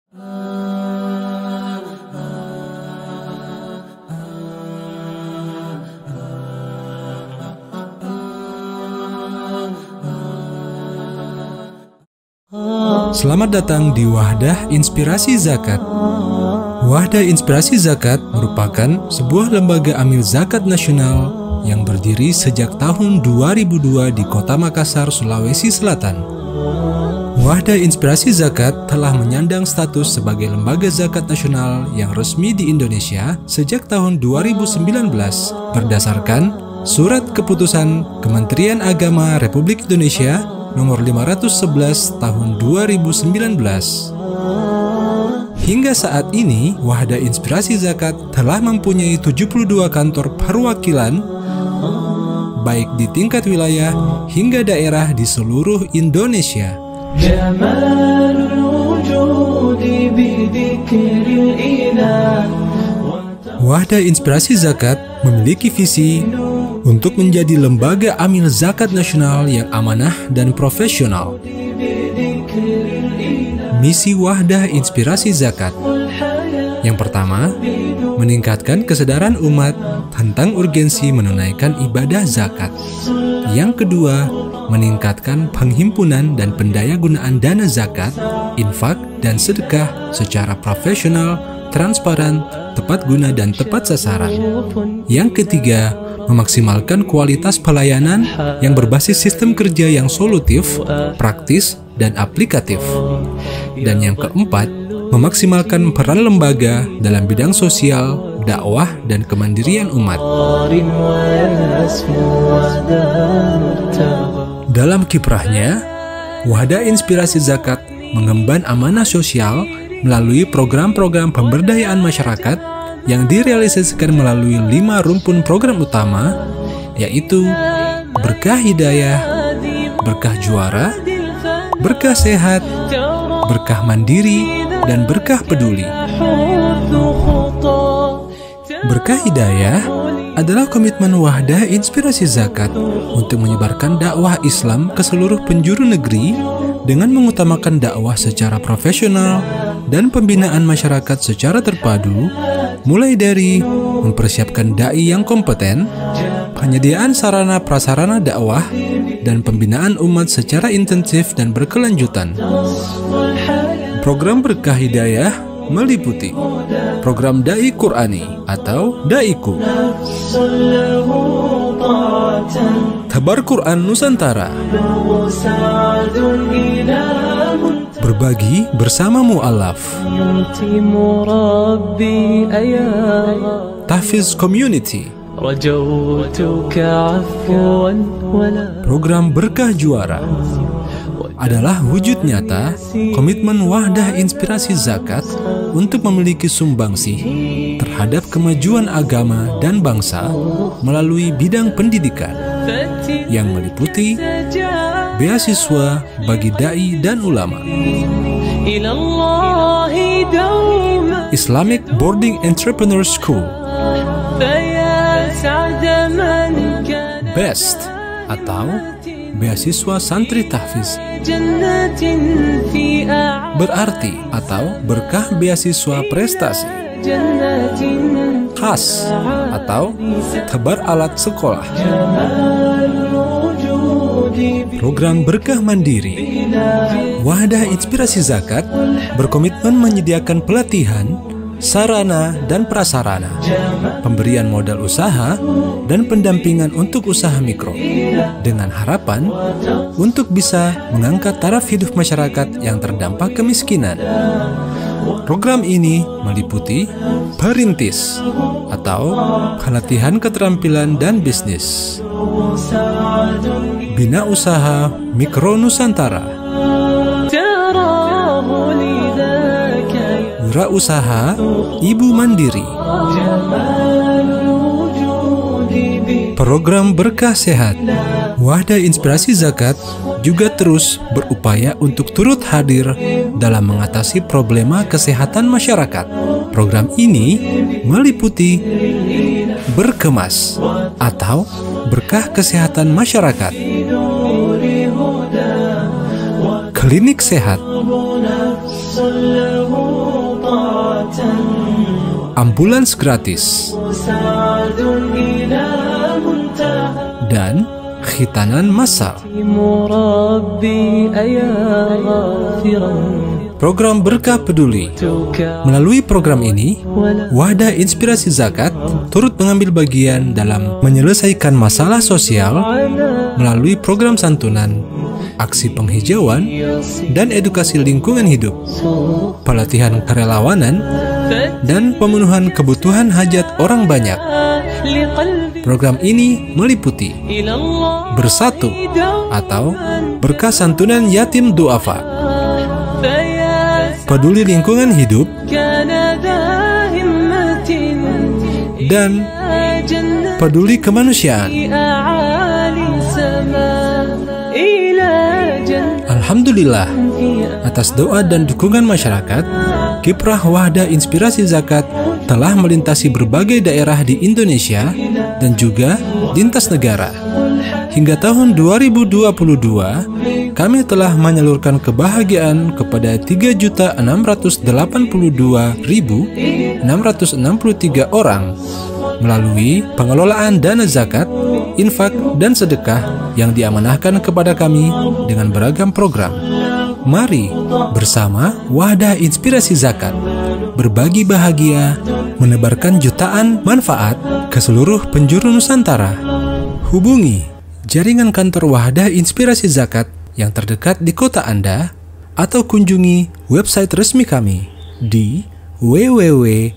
Selamat datang di Wahdah Inspirasi Zakat. Wahdah Inspirasi Zakat merupakan sebuah lembaga amil zakat nasional yang berdiri sejak tahun 2002 di Kota Makassar, Sulawesi Selatan. Wahdah Inspirasi Zakat telah menyandang status sebagai lembaga zakat nasional yang resmi di Indonesia sejak tahun 2019 berdasarkan Surat Keputusan Kementerian Agama Republik Indonesia Nomor 511 Tahun 2019. Hingga saat ini, Wahda Inspirasi Zakat telah mempunyai 72 kantor perwakilan, baik di tingkat wilayah hingga daerah di seluruh Indonesia. Wahda Inspirasi Zakat memiliki visi untuk menjadi lembaga amil zakat nasional yang amanah dan profesional. Misi Wahda Inspirasi Zakat. Yang pertama, meningkatkan kesadaran umat tentang urgensi menunaikan ibadah zakat. Yang kedua, meningkatkan penghimpunan dan pendayagunaan dana zakat, infak, dan sedekah secara profesional, transparan, tepat guna, dan tepat sasaran. Yang ketiga, memaksimalkan kualitas pelayanan yang berbasis sistem kerja yang solutif, praktis, dan aplikatif. Dan yang keempat, memaksimalkan peran lembaga dalam bidang sosial, dakwah, dan kemandirian umat. Dalam kiprahnya, Wahda Inspirasi Zakat mengemban amanah sosial melalui program-program pemberdayaan masyarakat yang direalisasikan melalui 5 rumpun program utama, yaitu Berkah Hidayah, Berkah Juara, Berkah Sehat, Berkah Mandiri, dan Berkah Peduli. Berkah Hidayah adalah komitmen Wahda Inspirasi Zakat untuk menyebarkan dakwah Islam ke seluruh penjuru negeri dengan mengutamakan dakwah secara profesional dan pembinaan masyarakat secara terpadu, mulai dari mempersiapkan dai yang kompeten, penyediaan sarana prasarana dakwah, dan pembinaan umat secara intensif dan berkelanjutan. Program Berkah Hidayah meliputi program Dai Qur'ani atau Daiku, Tabar Quran Nusantara, Berbagi Bersama Mu'alaf, Tahfiz Community, program Berkah Juara adalah wujud nyata komitmen Wahda Inspirasi Zakat untuk memiliki sumbangsih terhadap kemajuan agama dan bangsa melalui bidang pendidikan yang meliputi beasiswa bagi dai dan ulama, Islamic Boarding Entrepreneur School, BEST atau beasiswa santri tahfiz, berarti atau berkah beasiswa prestasi, khas atau tebar alat sekolah, program Berkah Mandiri. Wahda Inspirasi Zakat berkomitmen menyediakan pelatihan, sarana dan prasarana, pemberian modal usaha, dan pendampingan untuk usaha mikro, dengan harapan untuk bisa mengangkat taraf hidup masyarakat yang terdampak kemiskinan. Program ini meliputi perintis atau pelatihan keterampilan dan bisnis, bina usaha mikro Nusantara, wirausaha ibu mandiri, program Berkah Sehat. Wahda Inspirasi Zakat juga terus berupaya untuk turut hadir dalam mengatasi problema kesehatan masyarakat. Program ini meliputi Berkemas atau Berkah Kesehatan Masyarakat, Klinik Sehat, ambulans gratis, dan khitanan massal. Program Berkah Peduli. Melalui program ini, Wahda Inspirasi Zakat turut mengambil bagian dalam menyelesaikan masalah sosial melalui program santunan, aksi penghijauan, dan edukasi lingkungan hidup, pelatihan kerelawanan, dan pemenuhan kebutuhan hajat orang banyak. Program ini meliputi Bersatu atau Berkah Santunan Yatim Duafa, Peduli Lingkungan Hidup, dan peduli kemanusiaan. Alhamdulillah, atas doa dan dukungan masyarakat, kiprah Wahda Inspirasi Zakat telah melintasi berbagai daerah di Indonesia dan juga lintas negara. Hingga tahun 2022, kami telah menyalurkan kebahagiaan kepada 3.682.663 orang melalui pengelolaan dana zakat, infak, dan sedekah yang diamanahkan kepada kami dengan beragam program. Mari bersama Wahda Inspirasi Zakat berbagi bahagia, menebarkan jutaan manfaat ke seluruh penjuru Nusantara. Hubungi jaringan kantor Wahda Inspirasi Zakat yang terdekat di kota Anda atau kunjungi website resmi kami di www.wiz.or.id.